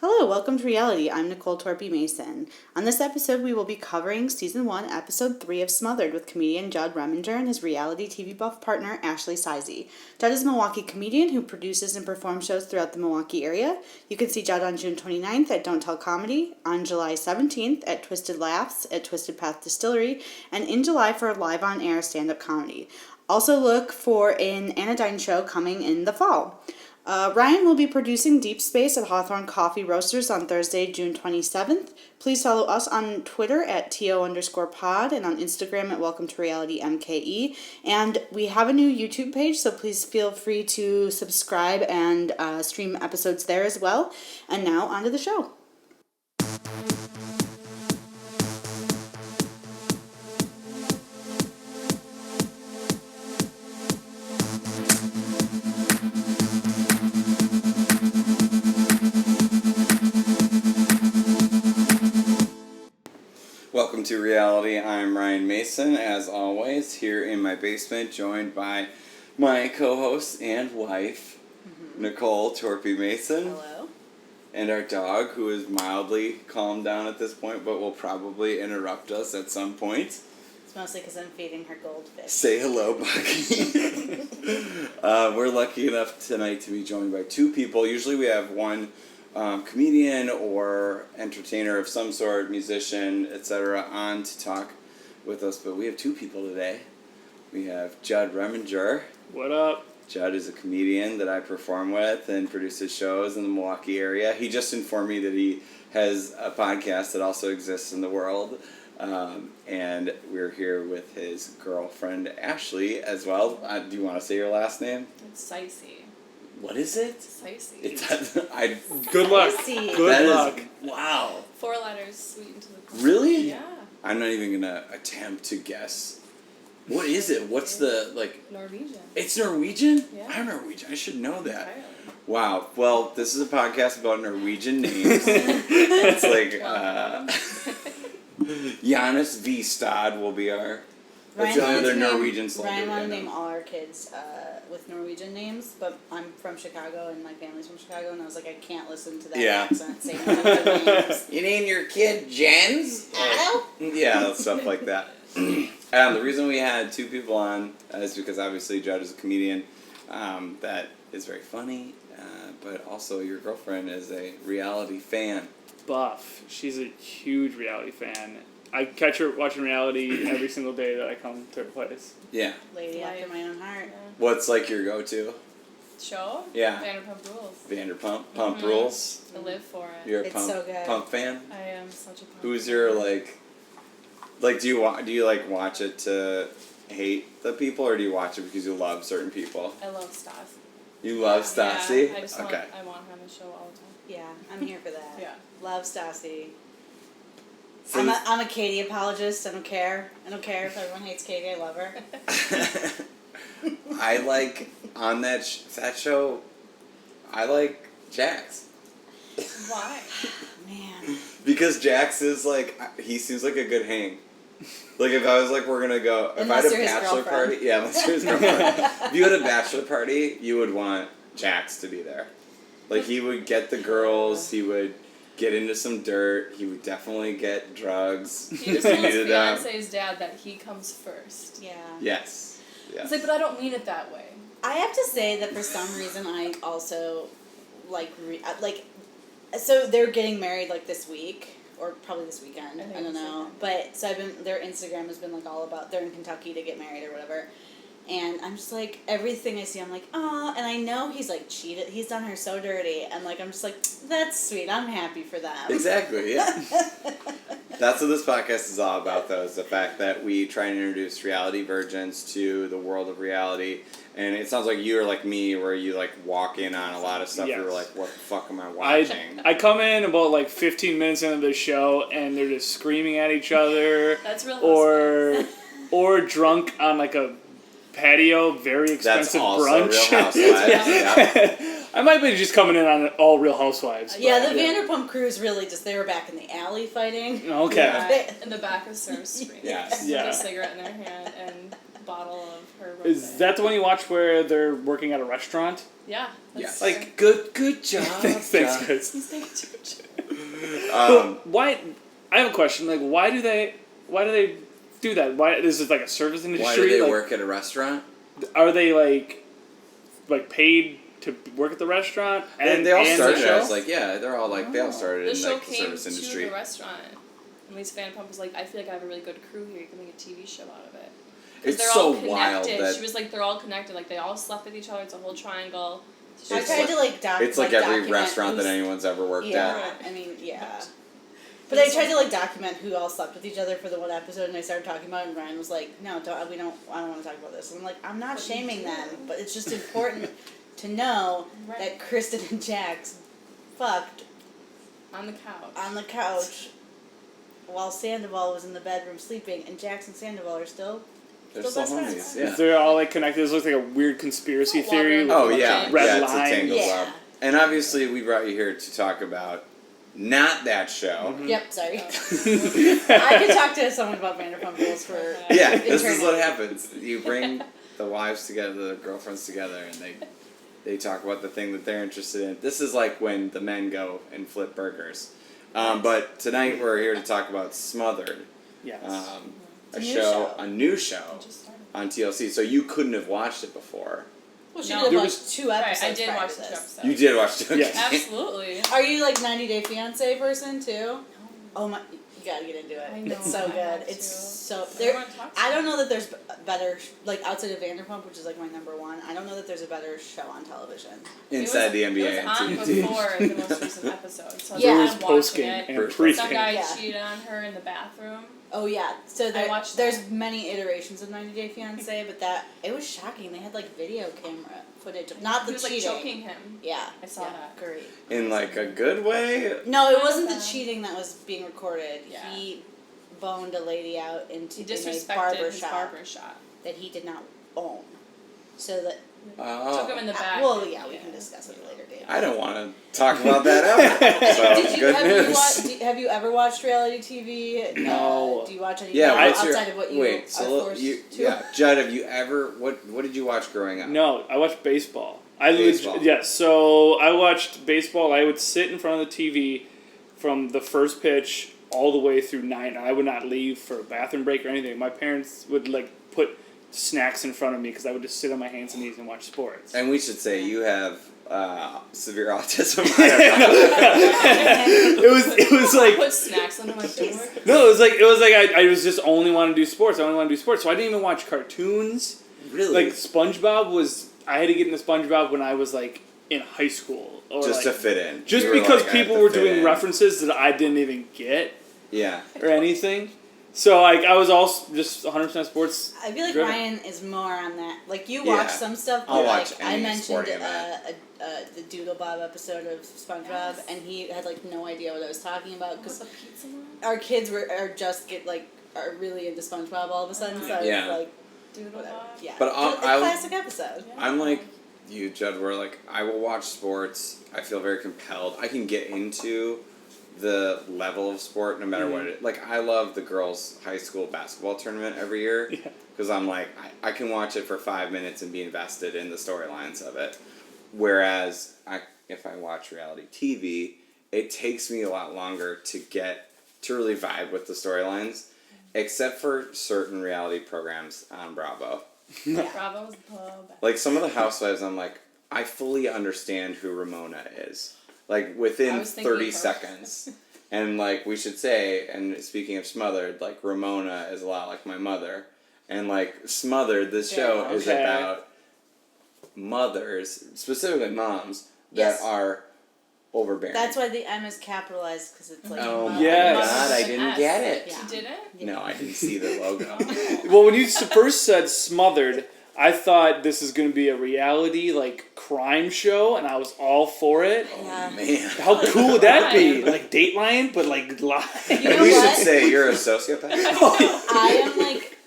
Hello, welcome to Reality. I'm Nicole Torpy Mason. On this episode, we will be covering Season 1, Episode 3 of Smothered with comedian Judd Reminger and his reality TV buff partner, Syse. Judd is a Milwaukee comedian who produces and performs shows throughout the Milwaukee area. You can see Judd on June 29th at Don't Tell Comedy, on July 17th at Twisted Laughs at Twisted Path Distillery, and in July for a live on-air stand-up comedy. Also look for an Anodyne show coming in the fall. Ryan will be producing Deep Space at Hawthorne Coffee Roasters on Thursday, June 27th. Please follow us on Twitter at TO_pod and on Instagram at Welcome to Reality MKE. And we have a new YouTube page, so please feel free to subscribe and stream episodes there as well. And now, on to the show. Welcome to Reality. I'm Ryan Mason, as always, here in my basement, joined by my co-host and wife, Nicole Torpy Mason. Hello. And our dog, who is mildly calmed down at this point, but will probably interrupt us at some point. It's mostly because I'm feeding her goldfish. Say hello, Bucky. We're lucky enough tonight to be joined by two people. Usually we have one comedian or entertainer of some sort, musician, etc., on to talk with us, but we have two people today. We have Judd Reminger. What up? Judd is a comedian that I perform with and produces shows in the Milwaukee area. He just informed me that he has a podcast that also exists in the world, and we're here with his girlfriend Ashley as well. Do you want to say your last name? It's Syse. What is it? Syse. Good luck. Syse. Good luck. Wow. 4 letters sweetened to the core. Really? Yeah. I'm not even gonna attempt to guess. What is it? What's the, like... Norwegian. It's Norwegian? Yeah. I'm Norwegian. I should know that. Entirely. Wow. Well, this is a podcast about Norwegian names. It's like, Janus V. Stad will be our... That's the other Norwegian slogan. Ryan wanted to name all our kids with Norwegian names, but I'm from Chicago and my family's from Chicago, and I was like, I can't listen to that accent saying none of their names. You name your kid Jens? Yeah, stuff like that. The reason we had two people on is because obviously Judd is a comedian that is very funny, but also your girlfriend is a reality fan. Buff. She's a huge reality fan. I catch her watching reality every single day that I come to her place. Yeah. Lady after my own heart. Yeah. What's like your go-to? Show? Yeah. Vanderpump Rules. Vanderpump? Pump Rules? I live for it. You're a It's pump, so good. pump fan? I am such a pump Who's fan. your, do you like watch it to hate the people, or do you watch it because you love certain people? I love Stas. You love Stassi? Yeah, I just okay. I want her on the show all the time. Yeah, I'm here for that. Yeah. Love Stassi. So I'm a Katie apologist. I don't care. I don't care if everyone hates Katie. I love her. I like, on that show, I like Jax. Why? Man. Because Jax is like, he seems like a good hang. Like if I was like, we're gonna go, if Unless I had you're a his bachelor girlfriend. party, yeah, unless you're his girlfriend. If you had a bachelor party, you would want Jax to be there. Like he would get the girls, he would get into some dirt, he would definitely get drugs. He just if tells needed them. Beyonce's dad that he comes first. Yeah. Yes. Yes. It's like, but I don't mean it that way. I have to say that for some reason I also so they're getting married like this week or probably this weekend. I think I don't this know. weekend. But so their Instagram has been like all about they're in Kentucky to get married or whatever. And I'm just like, everything I see, I'm like, oh, and I know he's like cheated. He's done her so dirty. And like, I'm just like, that's sweet. I'm happy for them. Exactly, yeah. That's what this podcast is all about, though, is the fact that we try and introduce reality virgins to the world of reality. And it sounds like you are like me, where you like walk in on a lot of stuff. Yes. You're like, what the fuck am I watching? I come in about like 15 minutes into the show and they're just screaming at each other. That's real. or drunk on like a patio, very expensive That's also brunch. Real Housewives. Yeah. I might be just coming in on all Real Housewives. Yeah, but, the Vanderpump Crew's really just, they were back in the alley fighting. Okay. Yeah, in the back of Surf's screen. Yes. Yeah. With a cigarette in their hand, and bottle of her. Is rosé. that the one you watch where they're working at a restaurant? Yeah. Yes. That's Like good job. Thanks, John. guys. He's thinking too much. But why? I have a question. Like, why do they do that? Why is it like a service industry? Why do they like, work at a restaurant? Are they like paid to work at the restaurant? And they all the started show? as like they're all like they all started The in show like the came service to industry. the restaurant. And Lisa Vanderpump was like, I feel like I have a really good crew here. You can make a TV show out of it. 'Cause It's they're so all connected. wild that She was like, they're all connected. Like, they all slept with each other. It's a whole triangle. I It's tried like- to like it's like every document restaurant that who's- anyone's ever worked Yeah, at. I mean, yeah. But I tried to like document who all slept with each other for the one episode, and I started talking about it, and Ryan was like, "No, I don't want to talk about this." And I'm like, "I'm not But you shaming do. them, but it's just important to know Right. that Kristen and Jax fucked On the couch. on the couch while Sandoval was in the bedroom sleeping, and Jax and Sandoval are still They're still still best homies, friends. yeah. They're all like connected. This looks like a weird conspiracy Water theory. in With the Oh a bunch yeah, of red yeah, it's a lines. tangled Yeah. web. And obviously, we brought you here to talk about not that show. Mhm. Yep, sorry. Oh. I could talk to someone about Vanderpump Rules for Yeah, this is eternity. what happens. You bring the wives together, the girlfriends together, and they talk about the thing that they're interested in. This is like when the men go and flip burgers. But tonight we're here to talk about Smothered, Yes. It's a a new show, show. a new show It just started. on TLC. So you couldn't have watched it before. Well, she No. did There watch was- 2 Right, episodes I did prior watch to the this. 2 episodes. You did watch it. Yes. Absolutely. Are you like 90 Day Fiance person too? Oh my, you gotta get into it. I know, It's so I good. have It's to. so Everyone there. talks I about don't know that there's better like outside of Vanderpump, which is like my number one. I don't know that there's a better show on television. Inside the NBA It and was on TNT. before the most recent episode. So Yeah. There was I'm post watching game it. and First pre Some game. guy Yeah. cheated on her in the bathroom. Oh yeah, so I watched there's that. many iterations of 90 Day Fiance, but that it was shocking. They had like video camera footage of not the He was cheating. like choking him. Yeah, I saw yeah, that. Great. In like a good way. No, it Kind wasn't the of. cheating that was being recorded. Yeah. He boned a lady out into He in a disrespected barber his shop barber shop. that he did not own. So that Oh. Took him in the back. well, yeah, we can discuss it at a later date. I don't want to talk about that ever. So Did you good have news. have you ever watched reality TV? No. Do you watch any Yeah, now what's outside your, of what you wait, are so forced you, to? yeah, Judd, have you ever what did you watch growing up? No, I watched baseball. Baseball. Yeah, so I watched baseball. I would sit in front of the TV from the first pitch all the way through 9. I would not leave for a bathroom break or anything. My parents would like put snacks in front of me because I would just sit on my hands and knees and watch sports. And we should say you have severe autism. It was like Put snacks under my door. no, it was like I was just only want to do sports. I only want to do sports. So I didn't even watch cartoons. Really? Like SpongeBob was. I had to get into SpongeBob when I was like in high school. Or just like, to fit in. just You were because like, I have people to were fit doing in. references that I didn't even get Yeah. or anything. So like I was all just 100% sports. I feel like driven. Ryan is more on that. Like you Yeah. watch some stuff, but I'll like watch I any mentioned sporting event. the Doodle Bob episode of SpongeBob, Yes. and he had like no idea what I was talking about Was because a pizza one? our kids are really into SpongeBob all of a sudden. So I Yeah. was like, Doodle whatever. Bob? Yeah, But a I'll- classic episode. Yeah. I'm like you, Judd, where like I will watch sports. I feel very compelled. I can get into the level of sport no matter what it. Like I love the girls' high school basketball tournament every year Yeah. because I'm like I can watch it for 5 minutes and be invested in the storylines of it. Whereas if I watch reality TV, it takes me a lot longer to really vibe with the storylines, except for certain reality programs on Bravo. Bravo was the best. Like some of the housewives, I'm like, I fully understand who Ramona is. Like I within was thinking 30 her. seconds. And like we should say, and speaking of Smothered, like Ramona is a lot like my mother. And like Smothered, this show is Okay. about mothers, specifically moms, that Yes. are overbearing. That's why the M is capitalized because it's like Oh my mother. Yes. god, I With an didn't S. get it. Yeah. You didn't? No, I didn't see the logo. Well, when you first said Smothered, I thought this is going to be a reality like crime show, and I was all for it. Yeah. Oh man. How cool would that be? Crime. Like Dateline, but like live. You know We what? should say you're a sociopath. I am like,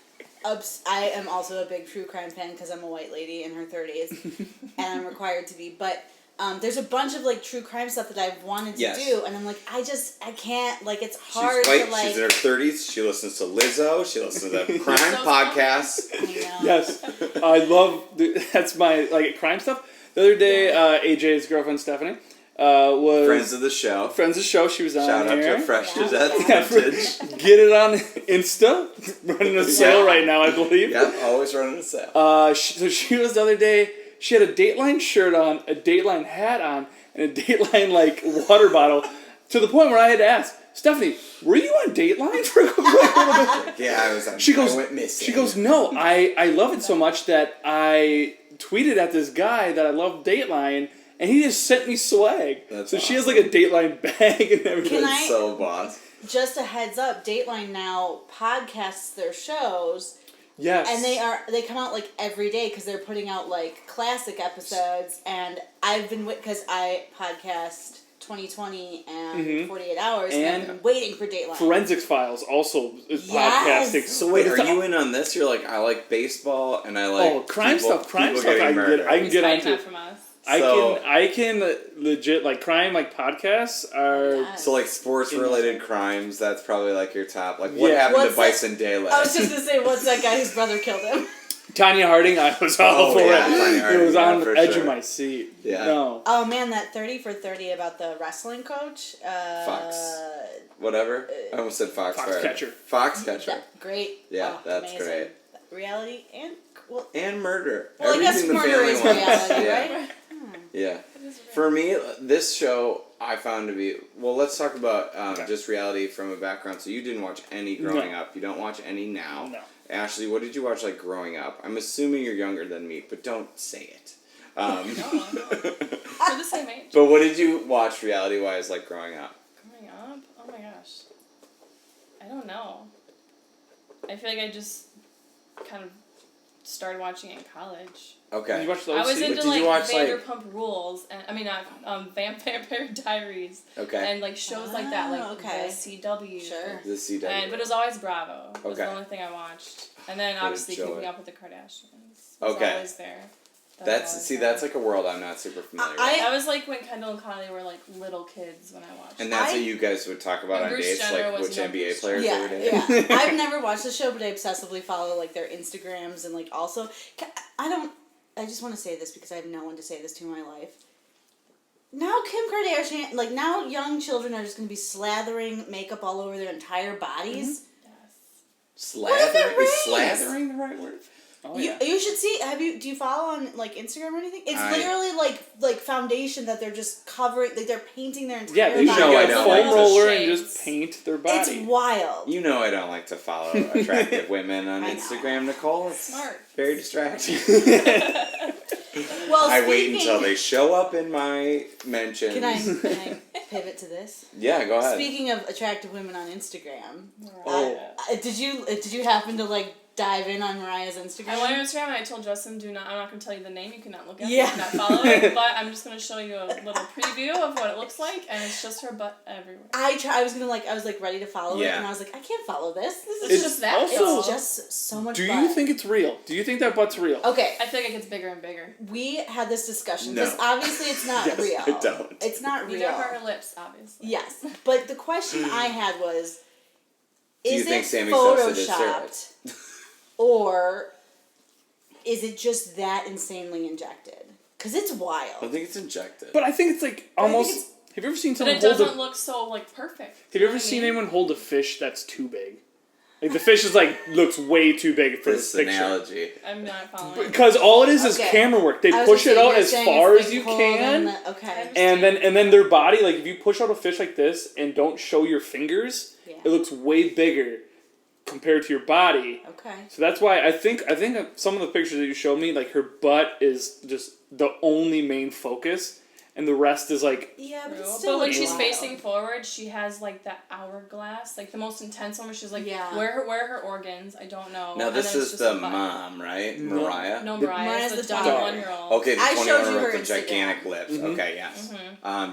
I am also a big true crime fan because I'm a white lady in her 30s, and I'm required to be. But there's a bunch of like true crime stuff that I've wanted to Yes. do, and I'm like, I can't, like, it's She's hard white, to like. she's in her 30s, she listens to Lizzo, she listens to crime Lizzo's podcasts. I know. Yes, I love. That's my like crime stuff. The other day, AJ's girlfriend Stephanie was Friends of the show. friends of the show. She was on Shout out here. to Fresh Yeah. Gazette Yeah, Vintage. Get it on Insta. Running a sale right now, I believe. Yep, always running a sale. So she was the other day. She had a Dateline shirt on, a Dateline hat on, and a Dateline like water bottle. To the point where I had to ask Stephanie, "Were you on Dateline for a little bit?" Yeah, I was on. She goes. I went missing. She goes. No, I love it so much that I tweeted at this guy that I love Dateline, and he just sent me swag. That's so she has like a Dateline bag and everything. Can That's so boss. Just a heads up, Dateline now podcasts their shows, Yes. and they come out like every day because they're putting out like classic episodes. And I've been because I podcast 2020 and 48 Hours, and I've been waiting for Dateline. Forensics Files also is Yes. podcasting. So wait, It's are you in on this? You're like, I like baseball and I like crime people, stuff? Crime people stuff. getting I murdered. can get Hiding onto. that from us. So- I can legit like crime like podcasts are. Yes. So like sports related crimes, that's probably like your top. Like what happened What's to Bison Daylight? I was just gonna say, what's that guy whose brother killed him? Tanya Harding, I was all Oh, for yeah, it. Tanya It Harding, was yeah, on the for edge sure. of my seat. Yeah. No. Oh man, that 30 for 30 about the wrestling coach. Fox. Whatever. I almost said Foxfire. Foxcatcher. Foxcatcher. Great. Yeah, Oh, that's amazing. great. Reality and well, And murder. I guess Everything the murder family is wants. reality, Yeah. right? Yeah. For me, this show I found to be well. Let's talk about just reality from a background. So you didn't watch any growing up. You don't watch any now. No. Ashley, what did you watch like growing up? I'm assuming you're younger than me, but don't say it. No. We're the same age. But what did you watch reality wise like growing up? Growing up? Oh my gosh. I don't know. I feel like I just kind of started watching it in college. Okay. Did you watch those? I was too? into Did you watch, like- Vanderpump Rules, and I mean Vampire Diaries, Okay. and like shows like that, like okay. the CW. Sure. The CW. But it was always Bravo. Was Okay. the only thing I watched, and then What did obviously Joey- Keeping Up with the Kardashians. Was Okay. always there. That was That's always see, there. that's like a world I'm not super familiar with. That was like when Kendall and Kylie were like little kids when I watched. And it. that's what you guys would talk about And on Bruce dates, Jenner like was which no NBA Bruce players Yeah, they were dating. yeah. I've never watched the show, but I obsessively follow like their Instagrams and like also. I just want to say this because I have no one to say this to in my life. Now Kim Kardashian, like now young children are just going to be slathering makeup all over their entire bodies. Yes. What if it Slathering? Is rains? slathering the right word? Oh, yeah. You should see. Do you follow on like Instagram or anything? It's I- literally like foundation that they're just covering. Like they're painting their entire Yeah, they body. should know I get a don't foam like to roller and shades. just paint their body. It's wild. You know I don't like to follow attractive women on I know. Instagram, Nicole. It's Smart. very distracting. Well, I wait speaking- until they show up in my mentions. Can I pivot to this? Yeah, go ahead. Speaking of attractive women on Instagram, Oh. did you happen to like dive in on Mariah's Instagram? I went on Instagram and I told Justin, I'm not going to tell you the name, you cannot look at it, Yeah. you cannot follow it, but I'm just going to show you a little preview of what it looks like, and it's just her butt everywhere. I was ready to follow it, Yeah. and I was like, I can't follow this. This is It's just just that also- it's just so much. Do butt. you think it's real? Do you think that butt's real? Okay, I feel like it gets bigger and bigger. we had this discussion No. because obviously it's not Yes, real. I don't. It's not Neither real. are her lips, obviously. Yes, but the question I had was, Do you is think it Sammy Sosa did photoshopped, or is it just that insanely injected? Because it's I wild. think it's injected. But I think it's like I think almost. it's- Have you ever seen But someone it hold doesn't a? look so, perfect. Have you ever seen anyone hold a fish that's too big? Like the fish is looks way too big for this this picture. analogy. I'm not following. Because all it is Okay. camera work. They I was push gonna it say, out you're as saying far it's as you like holding can. okay. And then their body, like if you push out a fish like this and don't show your fingers, Yeah. it looks way bigger compared to your body. Okay. So that's why I think some of the pictures that you showed me, like her butt is just the only main focus, and the rest is like Yeah, but it's But still when like she's wild. facing forward, she has that hourglass, the most intense one where she's like, Yeah. where are her organs? I don't know. Now And this then it's is just the a butt. mom, right? No. Mariah? No, Mariah's Mariah's the the daughter. 21-year-old. Okay, the I 21 showed you with her the gigantic Instagram. lips. Mhm. Okay, yes.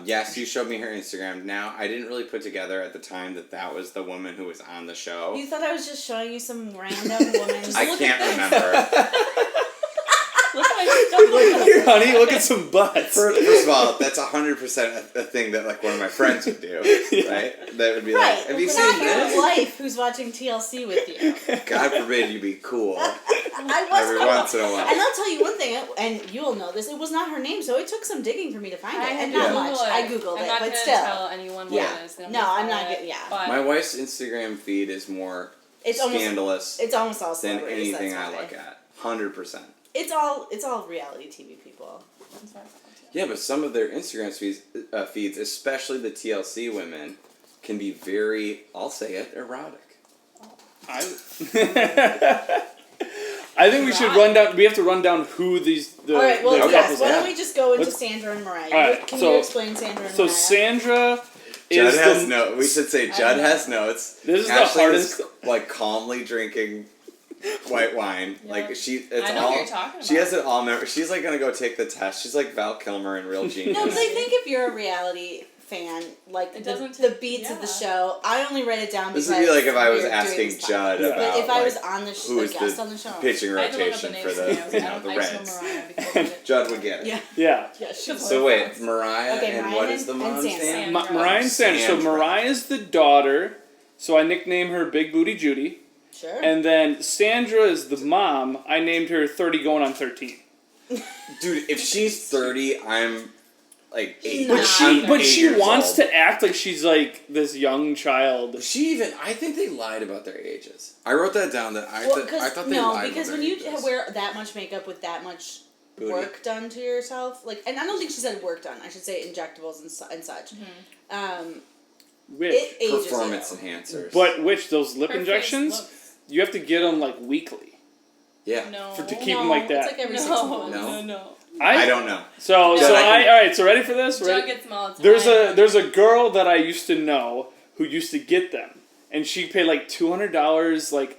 Yes, you showed me her Instagram. Now, I didn't really put together at the time that was the woman who was on the show. You thought I was just showing you some random woman. I can't remember. Look at Here, honey, look at some butts. First of all, that's 100% a thing that like one of my friends would do, right? That would be Right. like, have you It's seen not your this? wife who's watching TLC with you. God forbid you be cool I was every cool. once in a while. And I'll tell you one thing, and you will know this, it was not her name, so it took some digging for me to find it. And not much. I Googled I'm it, not but gonna still. tell anyone what Yeah. it is. They don't No, have to I'm not follow good- it, yeah. But My wife's Instagram feed is more It's almost scandalous it's almost all than celebrities. anything that's I why. look at. 100%. It's all reality TV people. That's what I thought, Yeah, but some of their Instagram feeds, especially the TLC women, can be very, I'll say it, erotic. I think we should run down. We have to run down who the. All right, well, the yes. couples Why are. don't we just go into Let's- Sandra and Mariah? All right, Can so- you explain Sandra and So Mariah? Sandra Judd is has the. notes. We should say Judd has notes. This is the Ashley hardest- is like calmly drinking white wine. Yeah. Like it's I know all. what you're talking about. She has it all. She's like gonna go take the test. She's like Val Kilmer in Real Genius. No, but I think if you're a reality fan, like It the doesn't beats of the yeah. show, I only write it down This because would be like if I was we're doing asking this Judd podcast. about But if I was like, on the who is guest the on the show, pitching I had to look up rotation the for names the today. I was like, I the don't- I just know Reds. Mariah because of it. Judd would get it. yeah, Yeah. yeah, she's So wait, Mariah Okay, and Mariah what is the and mom's Sandra. name? Sandra. Mariah and Sandra. So Sandra. Mariah's the daughter, so I nickname her Big Booty Judy. sure. And then Sandra is the mom. I named her 30 going on 13. Dude, if she's 30, I'm like 8. But I'm But 8 she years wants old. to act like she's like this young child. I think they lied about their ages. I wrote that down. That I thought they lied because about when their you ages. wear that much makeup with that much Booty. work done to yourself, like, and I don't think she said work done. I should say injectables and such. Which? It ages Performance you. enhancers. But which? Those lip Her face injections? looks- You have to get them like weekly. Yeah. No. To keep them like that. It's like every 6 No, months. No. no. I don't know. So Judd, I can- all right. So ready for this? Judd Ready? gets them all the time. There's a girl that I used to know who used to get them, and she paid like $200 like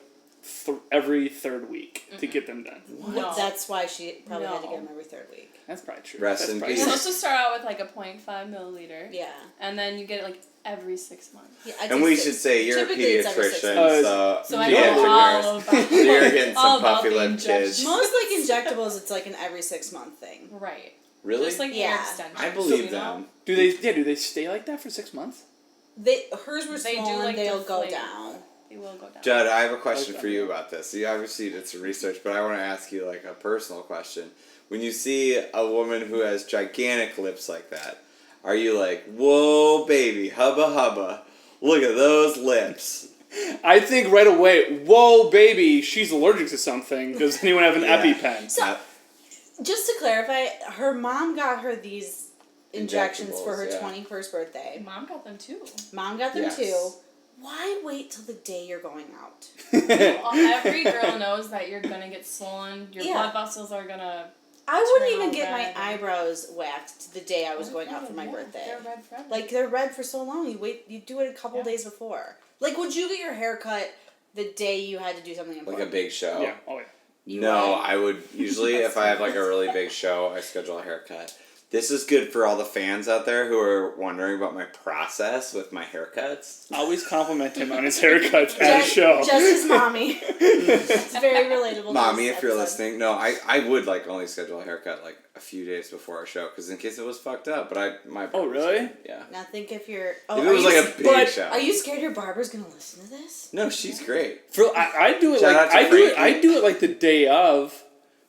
every third week to get them done. No. That's why she probably had to No. get them every third week. That's probably true. Rest That's in probably peace. You're true. supposed to start out with like a 0.5 milliliter. Yeah. And then you get it like every 6 months. Yeah, I'd And say we six. should say you're a Typically it's every 6 pediatrician, months. So I pediatric know all nurse. about So you're getting all some about puffy the lip injections. kids. Most like injectables, it's like an every 6 month thing. Right. Really? Just like hair Yeah. extensions. I believe you know? them. Do they stay like that for 6 months? Hers were They do, small like, and they'll go deflate. down. They will go down. Judd, I have a question Okay. for you about this. You obviously did some research, but I want to ask you like a personal question. When you see a woman who has gigantic lips like that, are you like, whoa, baby, hubba hubba, look at those lips? I think right away, whoa, baby, she's allergic to something. Does anyone have an Yeah. EpiPen? So, just to clarify, her mom got her these injections for her Injectables, yeah. 21st birthday. Mom got them too. Mom got them Yes. too. Why wait till the day you're going out? Every girl knows that you're gonna get swollen. Your Yeah. blood vessels are gonna. I wouldn't Turn even all get my red. eyebrows waxed the day I was going out for my Yeah, birthday. They're red forever. Like, they're red for so long. You do it a couple Yeah. days before. Like, would you get your hair cut the day you had to do something Like important? a big show. Yeah. Oh yeah. You No, would? I would usually if I have like a really big show, I schedule a haircut. This is good for all the fans out there who are wondering about my process with my haircuts. Always compliment him on his haircuts at a Just- show. Just his mommy. It's very relatable. to Mommy, this if you're episode. listening, no, I would like only schedule a haircut like a few days before our show because in case it was fucked up. But my Oh, really? Yeah. Now think if you're. Oh, If it are was you like s- a big but- show. Are you scared your barber's gonna listen to this? No, she's great. I do it Shout like out to I Frankie. do it like the day of.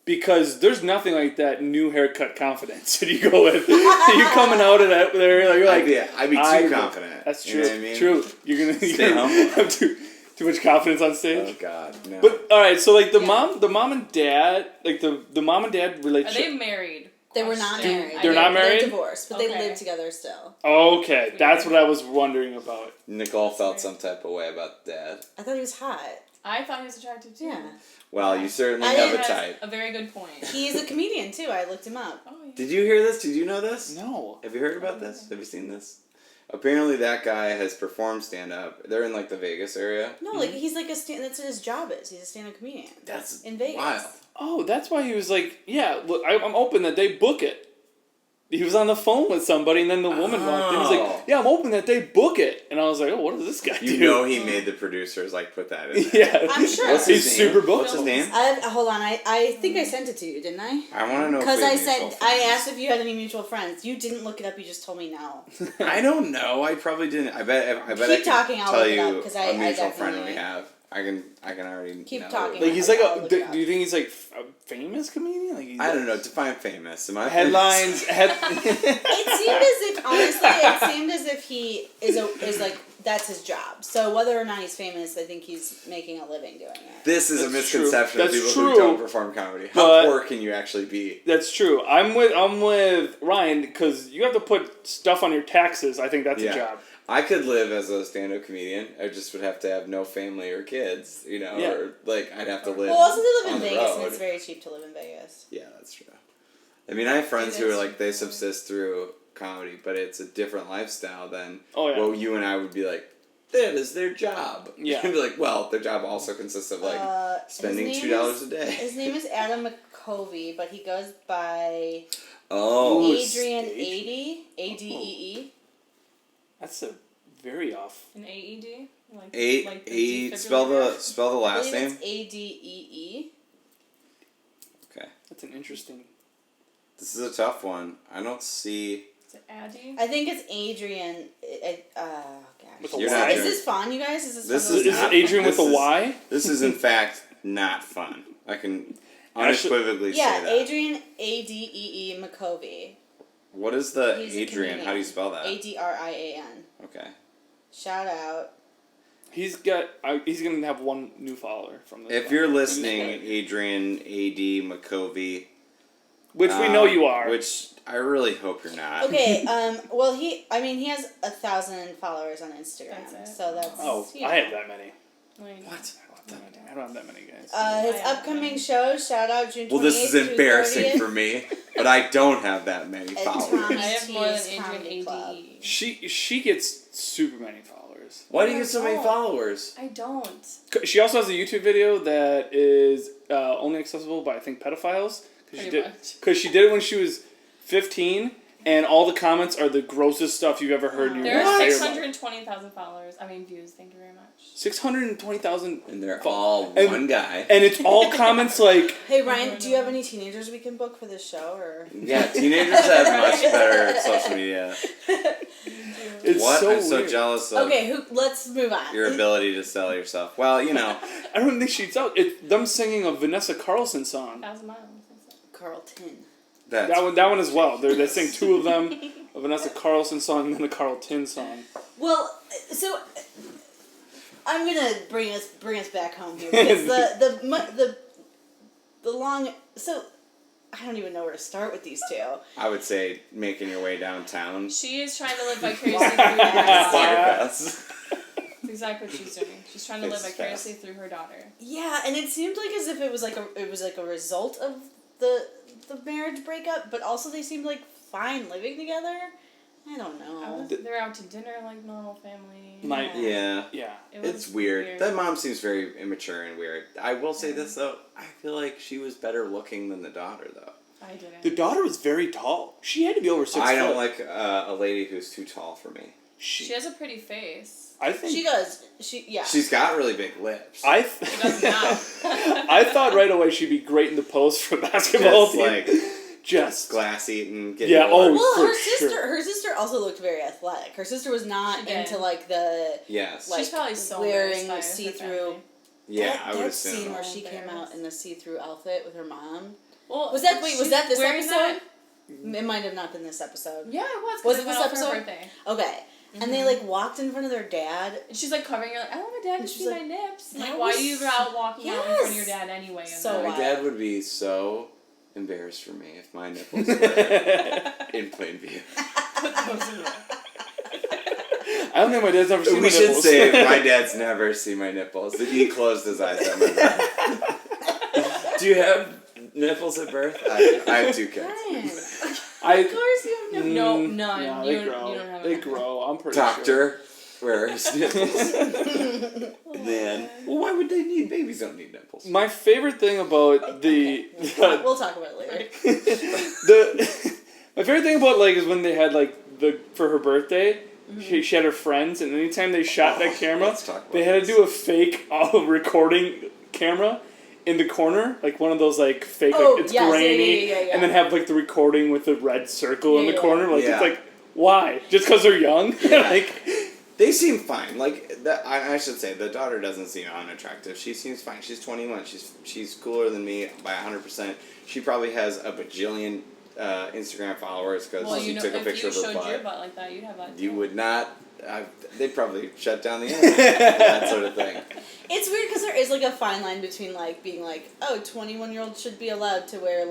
Because there's nothing like that new haircut confidence that you go with. You're coming out of that there, like, you're like, I'd be I- too confident. that's You true. know what I mean? True. You're gonna Stay humble. have too much confidence on stage. Oh God, no. But all right, so like the Yeah. mom and dad, like the mom and dad Are relationship. they married? They were not Question. married. They're not They're married? divorced, but they Okay. live together still. Okay, that's what I was wondering about. Nicole felt some type of way about Dad. I thought he was hot. I thought he was attractive too. Yeah. Well, you certainly I have a didn't type. A very good point. He's a comedian too. I looked him up. Oh, yeah. Did you hear this? Did you know this? No. Have you heard about this? Have you seen this? Apparently, that guy has performed stand up. They're in like the Vegas area. No, like he's like that's what his job is. He's a stand-up comedian. That's in Vegas. wild. Oh, that's why he was like, yeah, look, I'm open that they book it. he was on the phone with somebody, and then the woman walked in. He's like, "Yeah, I'm open that day. Book it." And I was like, "Oh, what does this guy do?" You know, he made the producers like put that in there. Yeah, I'm sure. What's he's his name? super booked. What's his name? Hold on, I think I sent it to you, didn't I? I want to know. Because if we I have said, mutual I friends. asked if you had any mutual friends. You didn't look it up, you just told me no. I don't know. I probably didn't. I bet I Keep could talking, I'll tell look it up, you 'cause I a mutual friend definitely- we have. I can already Keep know. talking. Like he's like I'll a. look Do it up. you think he's like a famous comedian? Like he's I don't know. Define famous. Am I headlines. It seemed as if he is like that's his job. So whether or not he's famous, I think he's making a living doing it. This is a That's misconception true. of people That's who true. don't perform comedy. How But- poor can you actually be? That's true. I'm with Ryan because you have to put stuff on your taxes. I think that's a job. I could live as a stand-up comedian. I just would have to have no family or kids, you know, Yeah. or like I'd have to live. Well, also they live on in the Vegas, and road. it's very cheap to live in Vegas. Yeah, that's true. I mean, I have friends It who are is like they true. subsist through comedy, but it's a different lifestyle than Oh, yeah. what you and I would be like. That is their job. Yeah. You'd be like, well, their job also consists of like spending his name $2 is- a day. His name is Adam McCovey, but he goes by Oh, Adrian stage. Adee, A-D-E-E. That's a very off. An AED? Like eight. the Spell the defibrillator? last I believe name. it's A-D-E-E. Okay, That's an interesting. this is a tough one. I don't see. Is it Addy? I think it's Adrian. With Gosh. a You're Y? not Is doing- this fun, you guys? Is this This fun? is Is not- it Adrian with this a is- Y? This is in fact not fun. I can Actually- unequivocally say Yeah, that. Adrian A-D-E-E McCovey. What is the He's a Adrian? How do you comedian. spell that? A-D-R-I-A-N. Okay. Shout out. He's gonna have one new follower from this. If one. you're listening, Adrian A.D. McCovey, which we know you are. Which I really hope you're not. Okay, well, he has 1,000 followers on Instagram, That's it. so that's, Oh, you I know. have that many. Like, What? I don't have that many guys. His I have upcoming that. show, shout out June 28th Well, this is through embarrassing 30th. for me, but I don't have that many And followers. Tommy I have more than T's Adrian Comedy Club. ADE. She gets super many followers. Why do you get so many Oh. followers? I don't. She also has a YouTube video that is only accessible by I think pedophiles Pretty much. because she did it when she was 15, and all the comments are the grossest stuff you've ever heard in your There are entire life. 620,000 followers. I mean, views. Thank you very much. 620,000, And they're all And- one guy. and it's all comments like, Hey Ryan, do you have any teenagers we can book for this show, or? Yeah, teenagers have much better social media. it's What? so I'm so weird. jealous of Okay, let's move on. your ability to sell yourself. Well, you know, I don't think she's out. It's them singing a Vanessa Carlson song. 1,000 miles. Carlton. that's That one as well. They sing two of them, a Vanessa Carlson song and then a Carlton song. Well, so I'm gonna bring us back home here because the long so I don't even know where to start with these two. I would say making your way downtown. She is trying to live vicariously through her daughter. Podcast. That's exactly what she's doing. She's trying to live It's vicariously through her daughter. Yeah, and it seemed like as if it was like a result of the marriage breakup, but also they seemed like fine living together. I don't know. They're out to dinner like normal family. Yeah. Yeah. It was It's weird. That mom seems very immature and weird. I will say this though, I feel like she was better looking than the daughter though. I didn't. The daughter was very tall. She had to be over 6 I don't foot. like a lady who's too tall for me. She has a pretty face. I think She does. Yeah. She's got really big lips. I She does now. I thought right away she'd be great in the post for a basketball Just team. like Just glass eating. Yeah, oh, Well, for her sister also looked very athletic. Her sister was not She did. into like the Yes. like She's probably so wearing embarrassed by her see-through. family. Yeah, that, I would that assume. scene where she So came out embarrassed. in the see-through outfit with her mom. Well, Was that this wearing episode? that- It might have not been this episode. Yeah, it was. 'cause Was it it went this out for her episode? birthday. Okay. And they like walked in front of their dad. And she's like covering her. Like, I don't want my dad to And she's see like, my nips. that Like, why was- are you out walking out in front of your Yes. dad anyway? And So then- My wild. dad would be so embarrassed for me if my nipples were in plain view. I don't think my dad's ever seen We my should nipples. say my dad's never seen my nipples. He closed his eyes at my birth. Do you have nipples at birth? I have 2 kids. Ryan. Of course you have no, none. Yeah, you, they grow. you don't have They a grow. I'm pretty sure. Doctor, where are his nipples? Oh, Man. Well, why would they need? Babies don't need nipples. My favorite thing about the We'll talk about it later. My favorite thing about is when they had for her birthday, she had her friends, and anytime they shot that camera, let's talk about they had to this. do a fake recording camera in the corner, like one of those fake, it's yes, grainy, yeah. and then have the recording with the red circle in the corner. Yeah. It's why? Just because they're young? Yeah. They seem fine. I should say the daughter doesn't seem unattractive. She seems fine. She's 21. She's cooler than me by 100%. She probably has a bajillion Instagram followers because she took a picture of her If you showed your butt. butt like that, you'd have that. You too. would not. They'd probably shut down the internet. That sort of thing. It's weird because there is a fine line between being 21-year-olds should be allowed to wear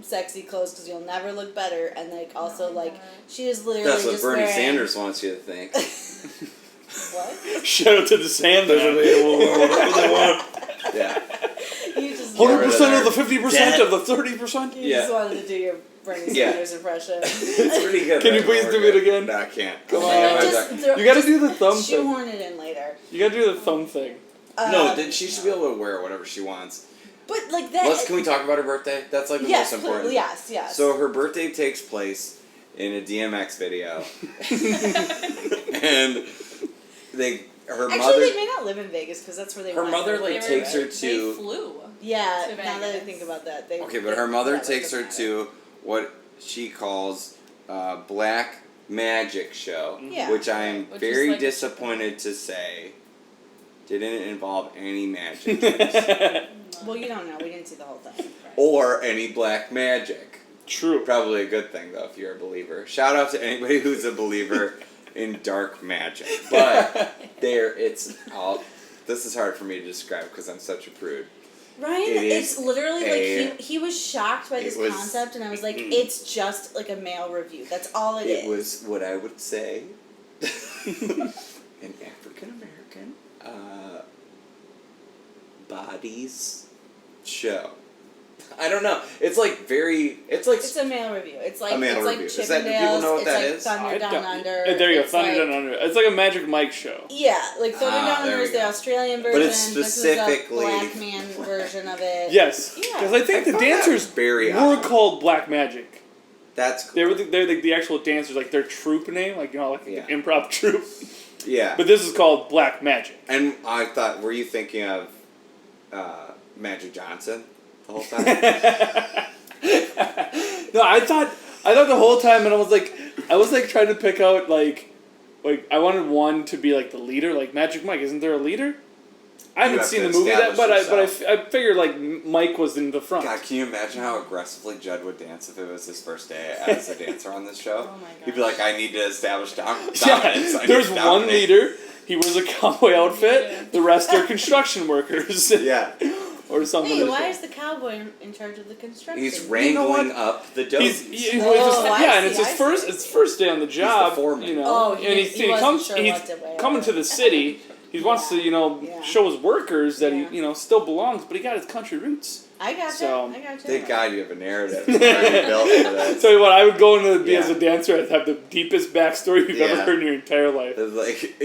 sexy clothes because you'll never look better, and also she is literally That's what just Bernie wearing... Sanders wants you to think. What? Shout out to the Sanders. Yeah. You just 100% of the 50% Dead. of the 30%. You just wanted to do your Bernie Yeah. Sanders impression. It's pretty good. Can you right? please We're do it good. again? No, I can't. Come Oh, on. my Just God. throw- You gotta just do the thumb thing. shoehorn it in later. You gotta do the thumb thing. No, she should be able to wear whatever she wants. But that... Can we talk about her birthday? That's the yes, most important. yes. So her birthday takes place in a DMX video, and Actually, mother. they may not live in Vegas because that's where they Her went. mother, They takes her They to. flew. Yeah, to now that I Vegas. think about that. Okay, but her mother takes her to what she calls Black Magic Show, Yeah. which I am Which is very like a- disappointed to say didn't involve any magic Well, you don't know. We didn't see the whole thing. or any black magic. True. Probably a good thing, though, if you're a believer. Shout out to anybody who's a believer in dark magic. But this is hard for me to describe because I'm such a prude. Ryan, It it's is literally he was shocked by this was- concept, and I was like, it's just a male review. That's all it is. It was what I would say an African American bodies show. I don't know. It's very. It's a male review. It's like a male it's review. like Is that- do Chippendales. people know what it's that like is? Thunder Down Under. There you go, It's Thunder Down Under. It's like a Magic Mike show. Yeah, like Thunder Down there Under we is the go. Australian version. But it's specifically- This is a black man version of it. Yes. Yeah. Because I think the thought that dancers was very were odd. called Black Magic. That's They're the actual dancers, their troupe name, Yeah. the improv troupe. yeah. But this is called Black Magic. And I thought, were you thinking of Magic Johnson the whole time? No, I thought the whole time, and I was trying to pick out I wanted one to be the leader, Magic Mike. Isn't there a leader? I haven't have seen to the movie that, establish but I figured Mike was in the front. God, can you imagine how aggressively Judd would dance if it was his first day as a dancer on this show? Oh my gosh. He'd be like, I need to establish dominance. Yeah, there's one leader. He wears a cowboy outfit. Yeah. The rest are construction workers. Yeah. Or something. Hey, like why that. is the cowboy in charge of the construction? He's You know what? wrangling up the dozies. I and see, it's his first day on the job. foreman. You know, Oh, and he wasn't comes. sure He's what to wear. coming to the city. He wants to, Yeah. show his workers that Yeah. he, still belongs, but he got his country roots. I gotcha. So- I gotcha. Thank God you have a narrative already built for this. Tell you what, I would go into be as Yeah. a dancer. I'd have the deepest backstory you've ever Yeah. heard in your entire life. It's like,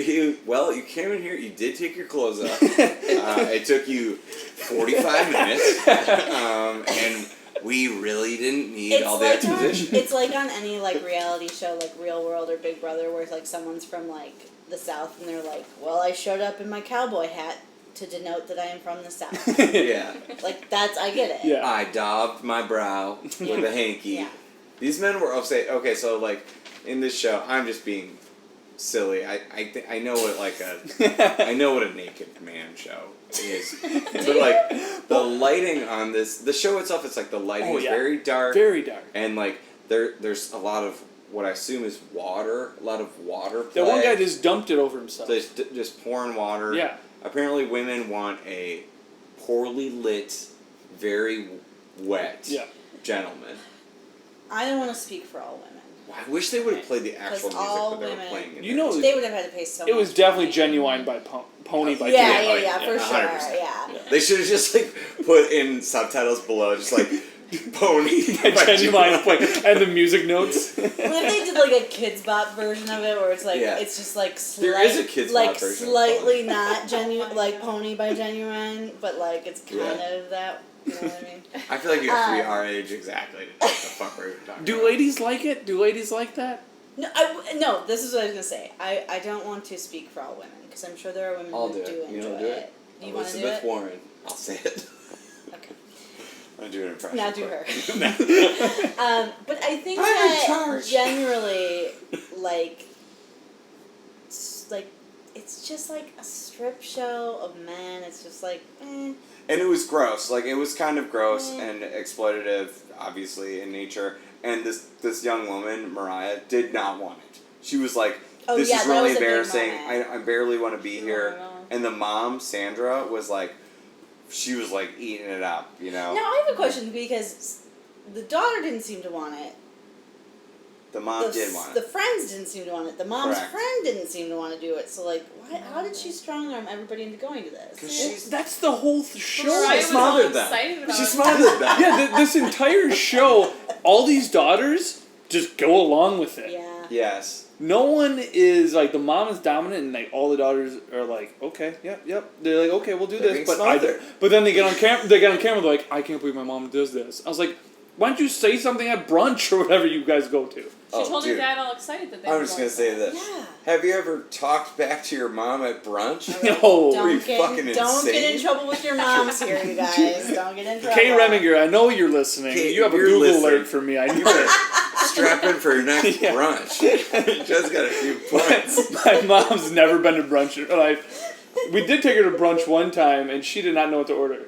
you came in here, you did take your clothes off. It took you 45 minutes. And we really didn't need all the exposition. It's like on any reality show, Real World or Big Brother, where someone's from the South and they're like, well, I showed up in my cowboy hat to denote that I am from the South. Yeah. I get it. Yeah. I daubed my brow with a hanky. Yeah. These men were okay. So in this show, I'm just being silly. I know what I know what a naked man show is, but the lighting on the show itself, it's the lighting is very dark, Very dark. and there's a lot of what I assume is water, a lot of water play. That one guy just dumped it over himself. So just pouring water. Yeah. Apparently, women want a poorly lit, very wet Yeah. gentleman. I don't want to speak for all women. I wish they would have played the actual music all that they were women- playing. In You there. know, They would have had to pay so much It was definitely money. Genuine by Pony by Yeah, Jay. yeah, for sure. 100%. Yeah. They should have just put in subtitles below, just Pony By Genuine play and the music notes. What if they did a Kids Bop version of it, where it's Yeah. it's just There is a Kidz Bop version of slightly not genuine, Pony by Genuine, but it's kind of that You know what I mean? I feel like you have to be our age exactly to know what the fuck we're even talking Do about. ladies like it? Do ladies like that? No, this is what I was gonna say. I don't want to speak for all women because I'm sure there are women I'll who do it. do You enjoy wanna do it? You want to do Elizabeth it? Warren. I'll say it. Okay. I'm gonna do an impression. Now do quick. her. But I think I'm in that charge. generally, like, it's just like a strip show of men. It's just like, eh. And it was gross. Like, it was kind of gross Mm. and exploitative, obviously, in nature. And this young woman, Mariah, did not want it. She was like, Oh, this yeah, is that really was a big embarrassing. moment. I barely want to be No, here. no. And the mom, Sandra, was like, she was like eating it up, you know? Now I have a question because the daughter didn't seem to want it. The mom did want The it. friends didn't seem to want it. The mom's Correct. friend didn't seem to want to do it. So like, how did she strong arm everybody into going to this? 'Cause she's... That's the whole show. Mariah was all smothered them. excited about She it. smothered them. Yeah, this entire show, all these daughters just go along with it. Yeah. Yes. No one is like, the mom is dominant, and like all the daughters are like, okay, yep. They're like, okay, we'll do They're this, being but smothered. but then they get on camera. They get on camera. They're like, I can't believe my mom does this. I was like, why don't you say something at brunch or whatever you guys go to? She told her dude. dad all excited that they I'm were just going gonna say to this. Yeah. Have you ever talked back to your mom at brunch? No. Are you Don't fucking get in insane? trouble with your moms here, you guys. Don't get in trouble. Kay Reminger, I know you're listening. Kay, You have a you're Google listening. alert for me. I You know. better strap in for your next Yeah. brunch. You just got a few points. My mom's never been to brunch in her life. We did take her to brunch one time, and she did not know what to order.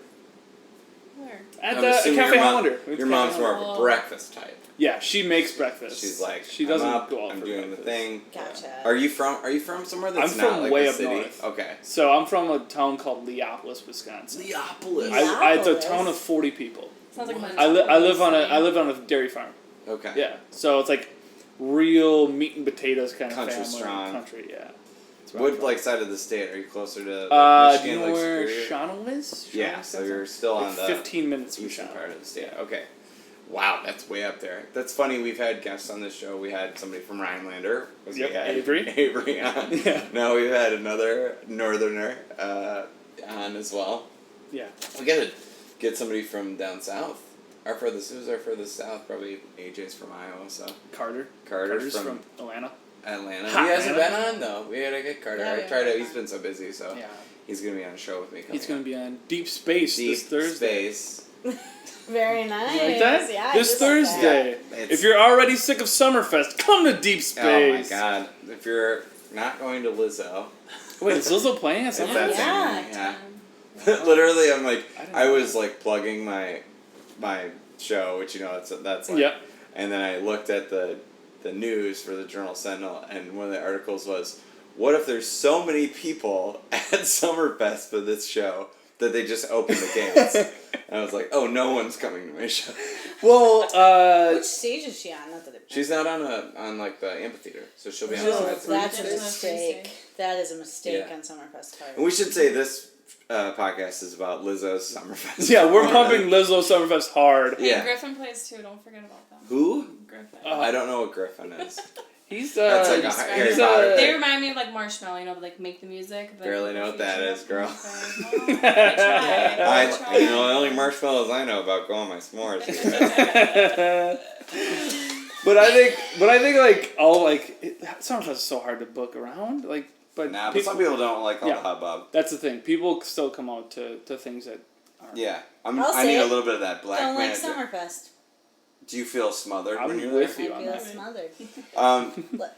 Where? At I'm the assuming Cafe your mom- Hollander. Your mom's more of a breakfast type. Yeah, she makes breakfast. She's like, she doesn't I'm up, go out I'm for doing breakfast. the thing. Gotcha. Are you from somewhere that's I'm not from like way the up city? north. Okay. So I'm from a town called Leopolis, Wisconsin. Leopolis. It's a Leopolis? town of 40 people. Sounds like What? my I live on a dairy farm. Okay. Yeah, so it's like real meat and potatoes kind of Country family. strong. Country, yeah. That's where I'm What from. like side of the state? Are you closer to Do Michigan, you know like where Superior? Shawano is? Yeah, Shawano, so you're still on the 15 minutes from eastern Shawano. part of the state. Okay. Wow, that's way up there. That's funny. We've had guests on this show. We had somebody from Rhinelander. Yep, We had Avery. Avery on. Yeah. Now we've had another northerner on as well. Yeah. We gotta get somebody from down south. Who's our furthest south? Probably AJ's from Iowa, so Carter's Carter's from Atlanta. Atlanta. Hot He hasn't Atlanta. been on though. We gotta get Carter. Yeah, I we tried have. to. He's been so busy, so Yeah. he's gonna be on a show with me. He's coming going to be on Deep Space Deep this Thursday. Space. Very nice. You like that? Yeah, I this just like that. Thursday. It's- If you're already sick of Summerfest, come to Deep Space. Oh my god! If you're not going to Lizzo, Wait, is Lizzo playing at it's Summerfest? that Yeah. thing. Yeah. Literally, I'm like, I didn't I know was that. like plugging my show, which that's like, Yep. and then I looked at the news for the Journal Sentinel, and one of the articles was, what if there's so many people at Summerfest for this show that they just open the gates? And I was like, oh, no one's coming to my show. Well, Which stage is she on? Not that it She's not on like the amphitheater, so she'll be on No, the side. that's a That's a mistake. That is a mistake Yeah. on Summerfest part. And we should say this podcast is about Lizzo's Summerfest. yeah, we're pumping Lizzo Summerfest hard. Hey, Yeah. Griffin plays too. Don't forget about that. Who? Griffin. I don't know what Griffin is. He's That's like a he's Harry he's Potter. They remind me of like Marshmallow, you know, like make the music. The Barely know what that feature. is, girl. Okay. Well, I try. The only marshmallows I know about go on my s'mores. But I think like all like Summerfest is so hard to book around. Like, but Nah, but some people don't like all Yeah. the hubbub. that's the thing. People still come out to things that aren't. Yeah, I'll I say need a it. little bit of that black Don't like magic. Summerfest. Do you feel smothered I'm when you're with there? you I on feel that. smothered. Um,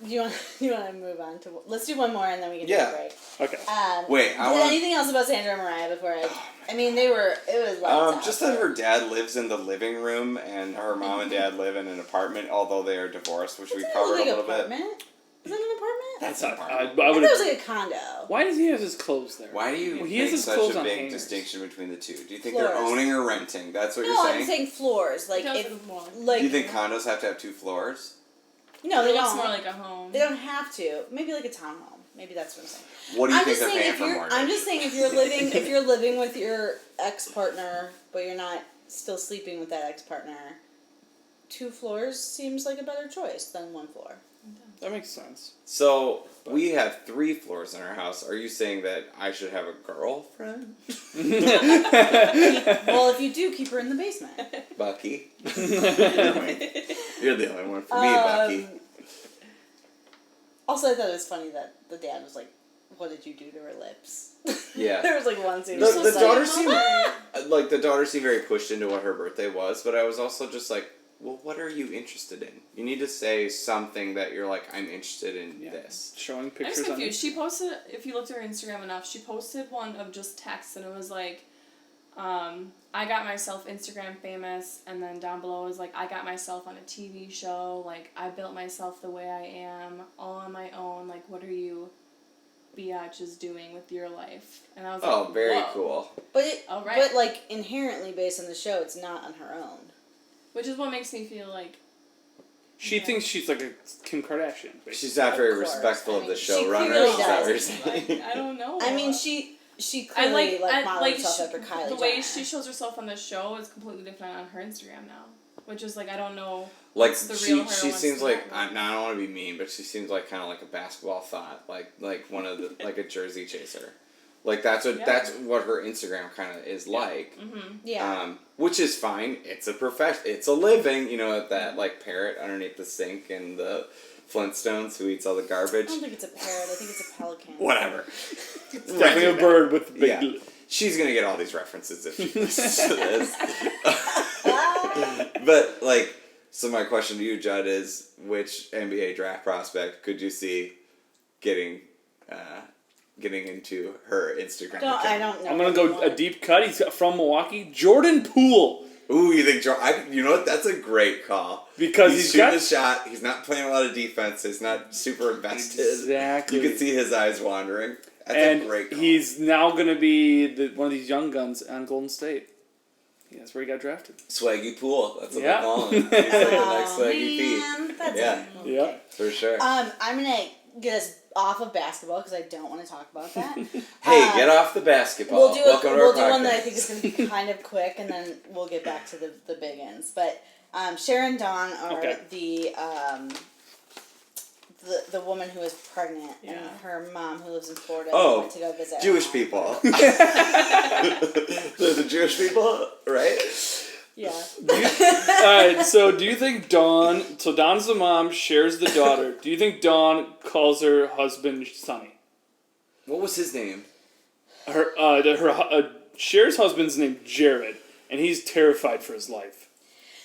Do you want to move on to? Let's do one more and then we can Yeah. take a break. Okay. Wait, I want. Anything else about Sandra and Mariah before I? I mean, it was lots. Just that her dad lives in the living room and her mom and dad live in an apartment, although they are divorced, which we covered a little bit. Apartment? Is that an apartment? That's I, an apartment. I I thought would. it was like a condo. Why does he have his clothes there? Why do you Well, he has make his such clothes a on big hangers. distinction between the two? Do you think Floors. they're owning or renting? That's what No, you're I'm saying? saying floors. Like It does if, look more like- like Do you think condos have to have 2 floors? no, they it looks don't. more like a home. They don't have to. Maybe like a townhome. Maybe that's what I'm saying. What do you I'm think just they're saying paying if for you're. mortgage? I'm just saying if you're living with your ex-partner, but you're not still sleeping with that ex-partner, 2 floors seems like a better choice than 1 floor. That makes sense. So we have 3 floors in our house. Are you saying that I should have a girlfriend? Well, if you do, keep her in the basement. Bucky. You're the only one for me, Bucky. Also, I thought it was funny that the dad was like, "What did you do to her lips?" Yeah. There was like one scene. The, where the she's daughter like, seemed the daughter seemed very pushed into what her birthday was, but I was also just like, well, what are you interested in? You need to say something that you're like, I'm interested in this. Showing I'm pictures just on confused. She posted, if you looked at her Instagram enough, she posted one of just text, and it was like, I got myself Instagram famous, and then down below was like, I got myself on a TV show, like, I built myself the way I am, all on my own, like, what are you biatches doing with your life? And I was like, Oh, very whoa. cool. but right. but like inherently based on the show, it's not on her own. Which is what makes me feel like She thinks she's like a Kim Kardashian. Basically. She's not very Of course. respectful I of mean, the she showrunner. clearly Is that what you're does. saying? like, I don't know. I mean, she clearly modeled herself after Kylie the way Jenner. she shows herself on the show is completely different on her Instagram now, which is like I don't know. Like what's the she real her, she what's seems the like not. I don't want to be mean, but she seems like kind of like a basketball thought, like one of the like a jersey chaser. Like that's what her Instagram kind of is like. Mm-hmm. Yeah. Which is fine. It's a it's a living. You know, that like parrot underneath the sink in the Flintstones who eats all the I garbage. don't think it's a parrot. I think it's a pelican. Whatever. It's definitely a bird with the big. Yeah. She's gonna get all these references if she listens to this. But like, so my question to you, Judd, is which NBA draft prospect could you see getting into her Instagram account? I don't know. I'm gonna go a deep cut. He's from Milwaukee. Jordan Poole. Ooh, you think you know what? That's a great call. Because he's he's shooting got a shot. He's not playing a lot of defense. He's not super invested. Exactly. You can see his eyes wandering. That's and a great call. he's now gonna be one of these young guns on Golden State. Yeah, that's where he got drafted. Swaggy Poole. That's what Yeah. they call him. He's like the next Oh, Swaggy P. man, that's Yeah. Yeah. For sure. I'm gonna get us off of basketball because I don't want to talk about that. Hey, get off the basketball. We'll do Welcome to our we'll do podcast. one that I think is going to be kind of quick, and then we'll get back to the big ends. But Sharon and Dawn are Okay. the woman who is pregnant, Yeah. and her mom who lives in Florida Oh, went to go visit. her Jewish mom. people. They're the Jewish people, right? Yeah. Alright, so do you think Dawn... So Dawn's the mom, Cher's the daughter. Do you think Dawn calls her husband Sonny? What was his name? Cher's husband's named Jared, and he's terrified for his life.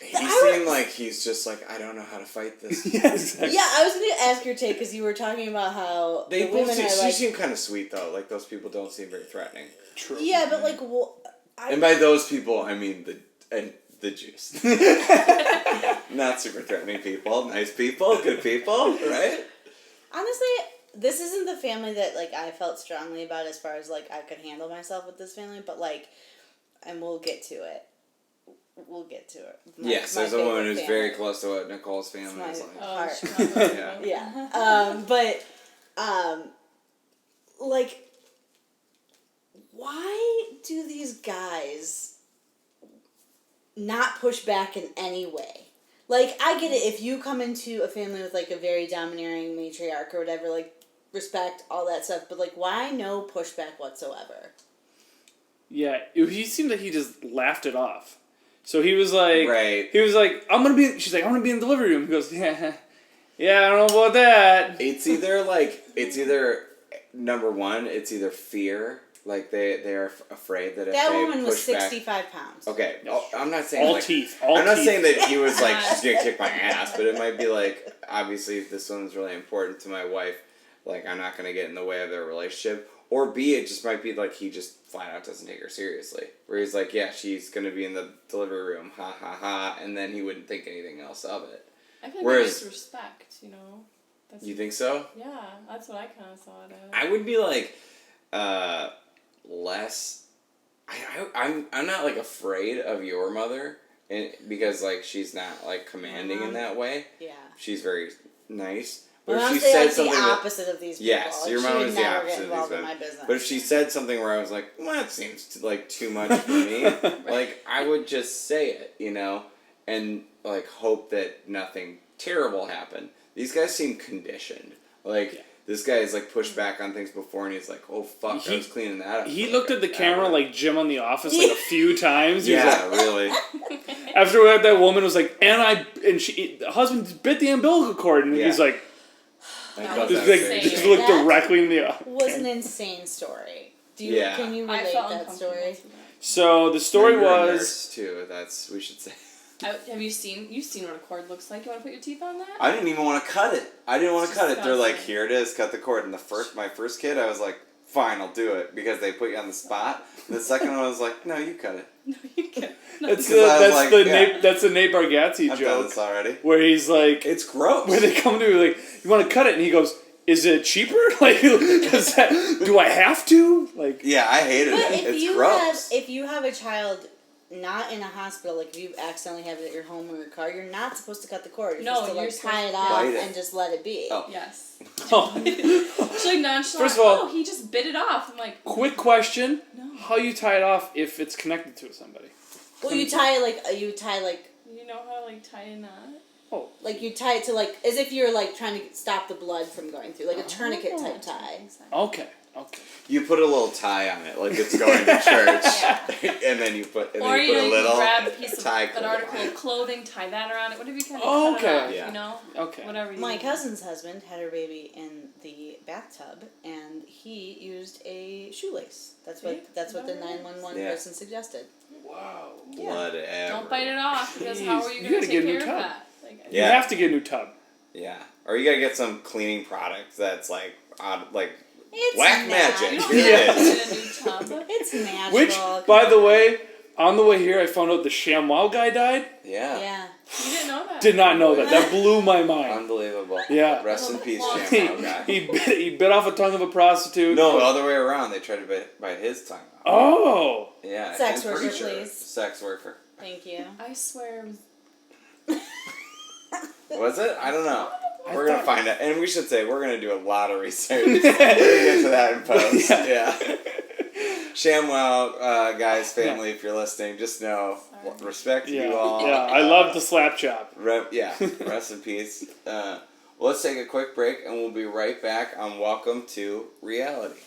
He seemed like he's just like, I don't know how to fight this. Yeah, exactly. Yeah, I was going to ask your take because you were talking about how They the both women seem, are she like... seemed kind of sweet though. Like those people don't seem very threatening. True. Yeah, but like... And by those people, I mean the Jews. Not super threatening people. Nice people. Good people. Right? Honestly, this isn't the family that like I felt strongly about as far as like I could handle myself with this family, but like, and we'll get to it. We'll get to it. Yes, My there's a woman favorite w's family. very close to what Nicole's family It's is my- like. Heart. she's not really Yeah. good. Yeah, like, why do these guys not push back in any way? Like, I get it if you come into a family with like a very domineering matriarch or whatever, like respect, all that stuff, but like, why no pushback whatsoever? Yeah, he seemed like he just laughed it off. So he was like... Right. He was like, she's like, I'm going to be in the delivery room. He goes, yeah, I don't know about that. It's either number one, it's either fear, like they're afraid that if That they woman was push back. 65 pounds. Okay, I'm not saying All like, teeth. I'm not teeth. saying that he was like, she's gonna kick my ass, but it might be like, obviously, if this one's really important to my wife, like, I'm not gonna get in the way of their relationship. Or B, it just might be like he just flat out doesn't take her seriously. Where he's like, yeah, she's gonna be in the delivery room, ha ha ha, and then he wouldn't think anything else of it. I feel like Whereas- there's respect, you know. That's, You think so? Yeah, that's what I kind of saw it as. I would be like, less. I'm not like afraid of your mother, because like she's not like commanding in that way. Yeah. She's very nice. But My if mom's she said like something the that, opposite of these people. yes, Like, your she mom would is the never opposite get of involved these in my women. business. But if she said something where I was like, well, that seems like too much for me, like I would just say it, you know, and like hope that nothing terrible happened. These guys seem conditioned. Like, this guy is like pushed back on things before, and he's like, "Oh fuck, I was cleaning that up." He for looked like at the an camera hour. like Jim on The Office like a few times. He was Yeah, like, really. after that woman was like, the husband bit the umbilical cord, and Yeah. he's like, I That thought was that just, was like, insane. just looked That directly in the eye. Was an insane story. Yeah. Can you I relate felt that uncomfortable story? with that. So the story You're a was. nurse, too. We should say. Have you seen what a cord looks like? You want to put your teeth on that? I didn't even want to cut it. They're like, Disgusting. "Here it is, cut the cord." And my first kid, I was like, "Fine, I'll do it," because they put you on the spot. And the second one, I was like, "No, you cut it. No, you can't. No. That's Because I was that's like, the yeah. Nate Bargatze I've done joke this already." where he's like, It's gross. where they come to me like, you want to cut it, and he goes, is it cheaper? Like, do I have to? Like, Yeah, I hated But it. if It's you gross. if you have a child not in a hospital, like if you accidentally have it at your home or your car, you're not supposed to cut the cord. You're No, supposed to you're like tie it supposed to off bite it. and just let it be. Oh. Yes. oh. She's like nonchalant. First of all- he just bit it off. I'm like, Quick question: no. how you tie it off if it's connected to somebody? Well, you tie it like You know how to like tie a knot? you tie it to like as if you're like trying to stop the blood from going through, like a tourniquet Oh, type tie. Okay. You put a little tie on it, like it's going to church, and then you put a Or you little grab a piece of tie an clip article on of clothing, tie that around it. Whatever you can. Oh, cut it okay. off, Yeah. You know. Okay. Whatever. You My do. cousin's husband had her baby in the bathtub, and he used a shoelace. That's See? what the Alright. 911 Yeah. person suggested. Wow. Whatever. Don't bite it off because how Jeez, are you you going gotta to get take a new care of tub. that? Like, You Yeah. have to get a new tub. Yeah, or you gotta get some cleaning product that's like like It's black You magic. don't Here have it to is. get a new tub. It's natural. Which, by the way, on the way here, I found out the ShamWow guy died. Yeah. Yeah. You didn't know that. Did not know that. That blew my mind. Unbelievable. Yeah. Rest in peace, He- Shamrock guy. He bit off a tongue of a prostitute. No, the other way around. They tried to bite his tongue off. Oh. Yeah. Sex I'm pretty worker, sure. please. Sex worker. Thank you. I swear. Was it? I don't know. I We're gonna thought- find out, and we should say we're gonna do a lot of research. We're gonna get to that in post. Yeah. Yeah. ShamWow, guys, family, if you're listening, just know, respect to Yeah. you all. Yeah. I love the slap chop. Yeah, rest in peace. Well, let's take a quick break, and we'll be right back on Welcome to Reality.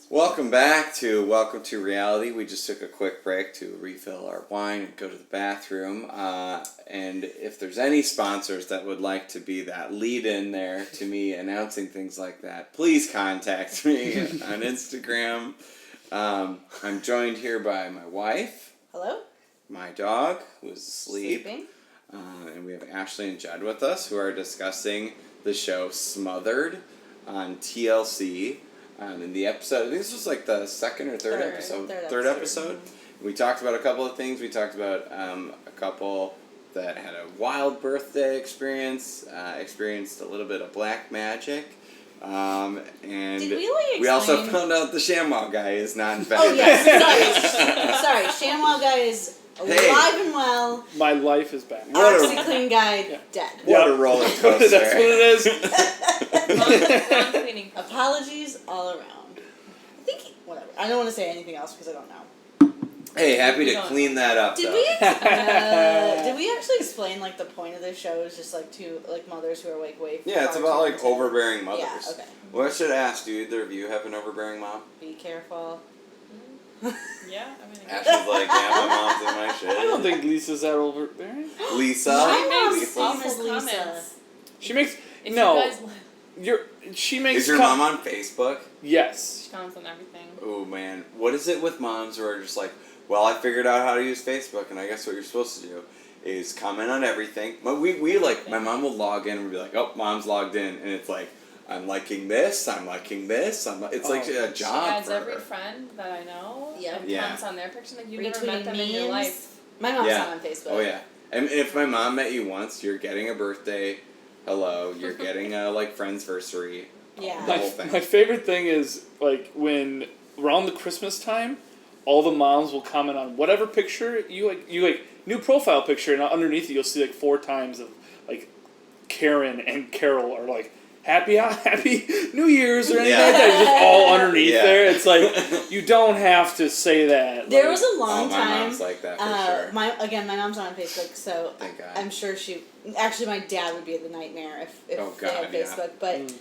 Welcome to Reality. We just took a quick break to refill our wine and go to the bathroom. And if there's any sponsors that would like to be that lead-in there to me announcing things like that, please contact me on Instagram. I'm joined here by my wife, Hello? my dog, who is asleep, Sleeping? and we have Ashley and Judd with us, who are discussing the show Smothered on TLC. In the episode, I think this was like the second or third episode. Third episode. We talked about a couple of things. We talked about a couple that had a wild birthday experience, experienced a little bit of black magic, and Did we like we also explain- found out the ShamWow guy is not Oh infected. yes, sorry. ShamWow guy is Hey. alive and well. My life is back. What a- OxyClean guy Yeah. dead. What Yeah. a roller That's coaster! what it is. Lawn cleaning. Apologies all around. I think whatever. I don't want to say anything else because I don't know. Hey, happy to Yeah. clean that up. Did though. did we actually explain like the point of the show is just like two like mothers who are like way Yeah, it's far about too like into- overbearing mothers. Yeah. Okay. Well, I should ask, do either of you have an overbearing mom? Be careful. Yeah, I mean. Ashley's like, yeah, my mom's in my shit. I don't think Lisa's that overbearing. Lisa. My mom's Lisa. awful. Awful Lisa. comments. She makes If no. you guys She makes. Is your mom on Facebook? Yes. she comments on everything. Oh man, what is it with moms who are just like, well, I figured out how to use Facebook, and I guess what you're supposed to do is comment on everything. But we like, my mom will log in and be like, oh, mom's logged in, and it's like, I'm liking this, I'm liking this, it's like Oh. a She job adds for every her. friend that I know Yep. and Yeah. comments on their picture. Like, you've never met Retweeting them in your memes. life. My mom's Yeah. not on Facebook. Oh yeah, and if my mom met you once, you're getting a birthday. Hello, you're getting a like friendsversary. Yeah. The My, whole thing. my favorite thing is like when around the Christmas time, all the moms will comment on whatever picture you like new profile picture, and underneath it you'll see like 4 times of like Karen and Carol are like happy New Year's or anything Yeah. like that. It's just all underneath Yeah. there. It's like, you don't have to say that. There like, was a long my time. mom's like that for sure. My mom's not on Facebook, so Thank God. I'm sure she. Actually, my dad would be the nightmare if Oh, they had God, yeah. Facebook. But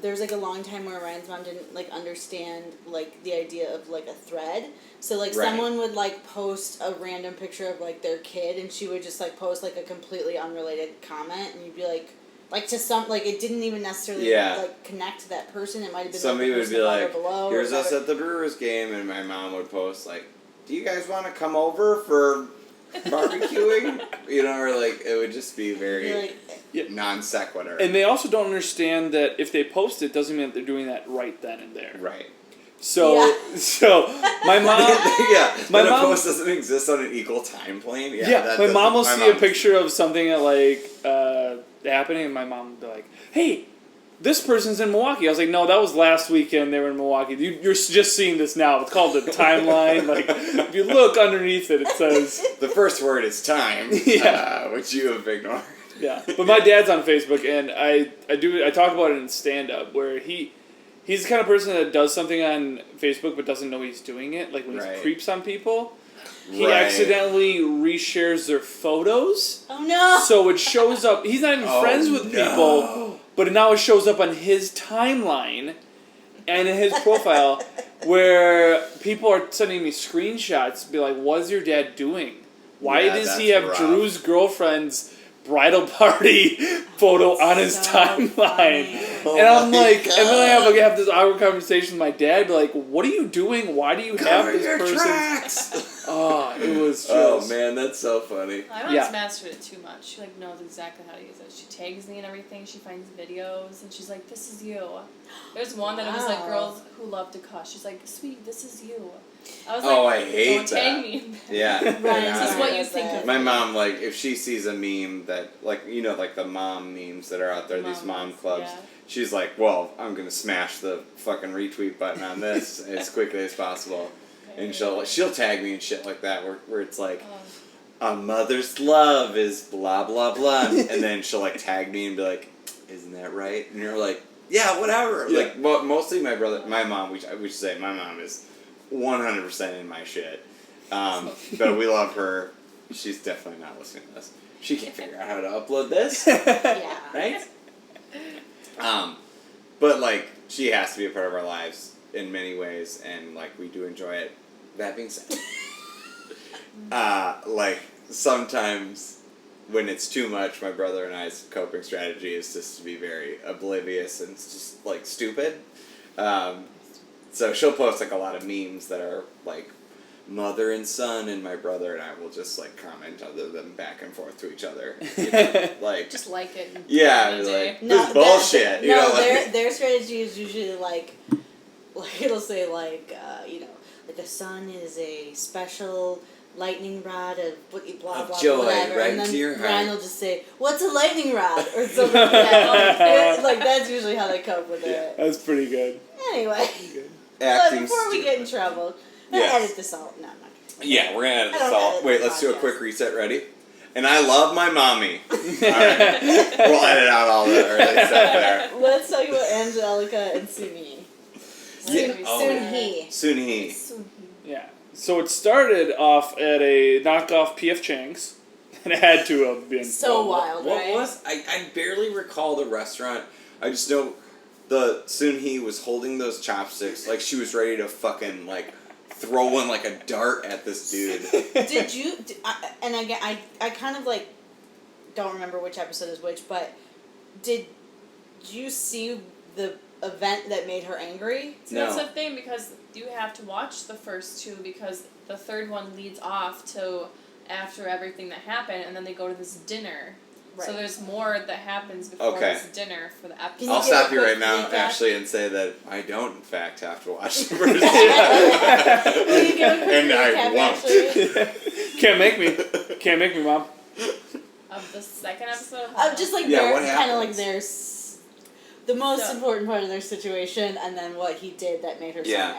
there was like a long time where Ryan's mom didn't like understand like the idea of like a thread. So like Right. someone would like post a random picture of like their kid, and she would just like post like a completely unrelated comment, and you'd be like to some like it didn't even necessarily Yeah. like connect to that person. It might have been Somebody like, the would be person above like, or below here's or us whatever. at the Brewers game, and my mom would post like, do you guys want to come over for barbecuing? You know, or like, it would just be very You're like, non sequitur. And they also don't understand that if they post it, doesn't mean that they're doing that right then and there. Right. So, Yeah. so my mom, Yeah, my when a mom- post doesn't exist on an equal time plane. Yeah, that my mom will doesn't- see a picture of something that happening, and my mom will be like, "Hey, this person's in Milwaukee." I was like, "No, that was last weekend. They were in Milwaukee. You're just seeing this now. It's called the timeline. Like, if you look underneath it, it says." The first word is time, Yeah. which you have ignored. Yeah, but my dad's on Facebook, and I talk about it in stand up where he's the kind of person that does something on Facebook but doesn't know he's doing it. Like when Right. he creeps on people, he Right. accidentally reshares their photos, oh no. so it shows up. He's not even friends with people, but now it shows up on his timeline and in his profile where people are sending me screenshots, be like, "What's your dad doing? Why Yeah, does he that's have rough. Drew's girlfriend's photo photo on his So timeline?" funny. Oh And I'm my like, and then I God. have this awkward conversation with my dad, be like, "What are you doing? Why do you have Cover this your person?" tracks. Oh, it was just. Oh man, that's so funny. My mom's Yeah. mastered it too much. She like knows exactly how to use it. She tags me and everything. She finds videos and she's like, "This is you." There's one that it was like Wow. girls who love to cuss. She's like, "Sweetie, this is you." I was Oh, like, I hate "Don't tag that. me." in that." Yeah. Right, Yeah. This is what you Right. think of My me. mom, like, if she sees a meme that, like, you know, like the mom memes that are out there, these mom Moms, clubs, yeah. she's like, well, I'm gonna smash the fucking retweet button on this as quickly as possible. And she'll tag me and shit like that, where it's like, Oh. a mother's love is blah blah blah, and then she'll like tag me and be like, isn't that right? And you're like, yeah, whatever. Yeah. Like, well, mostly my mom, we should say my mom is 100% in my shit. But we love her. She's definitely not listening to this. She can't figure out how to upload this, Yeah. right? But like, she has to be a part of our lives in many ways, and like, we do enjoy it. That being said, like, sometimes when it's too much, my brother and I's coping strategy is just to be very oblivious and it's just like stupid. So she'll post like a lot of memes that are like mother and son, and my brother and I will just like comment other than back and forth to each other. You know, like, Just like it. And yeah, end of the like, day. this is bullshit. You know, like, their strategy is usually like it'll say like like the sun is a special lightning rod of blah Of blah joy, whatever, right and then to your heart. Ryan will just say, "What's a lightning rod?" or something like that. Like that's usually how they cope with it. That's pretty good. Anyway, acting before we stupid. get in trouble, Yes. edit this out. No, I'm not. Yeah, we're gonna edit I this don't all. edit Wait, the let's do a podcast. quick reset. Ready? And I love my mommy. Alright. We'll edit out all the early stuff there. Let's talk about Angelica and Sumi. Yeah. Oh, Soon yeah. he. Soon he. Yeah. So it started off at a knockoff P.F. Chang's, and it had to have been. So wild, What right? was? I barely recall the restaurant. I just know the Soon he was holding those chopsticks like she was ready to fucking like throw one like a dart at this dude. Did you? And again, I kind of like don't remember which episode is which, but did you see the event that made her angry? So No. that's the thing, because you have to watch the first two, because the third one leads off to after everything that happened, and then they go to this dinner. Right. So there's more that happens before Okay. this dinner for the episode. Can I'll you give stop a you quick right now, recap? Ashley, and say that I don't, in fact, have to watch the first Will you give a quick And I recap, won't. Ashley? Can't make me. Can't make me, Mom. Of the second episode? Just like Yeah, what their kind of like happens? the most So- important part of their situation, and then what he did that made her Yeah. so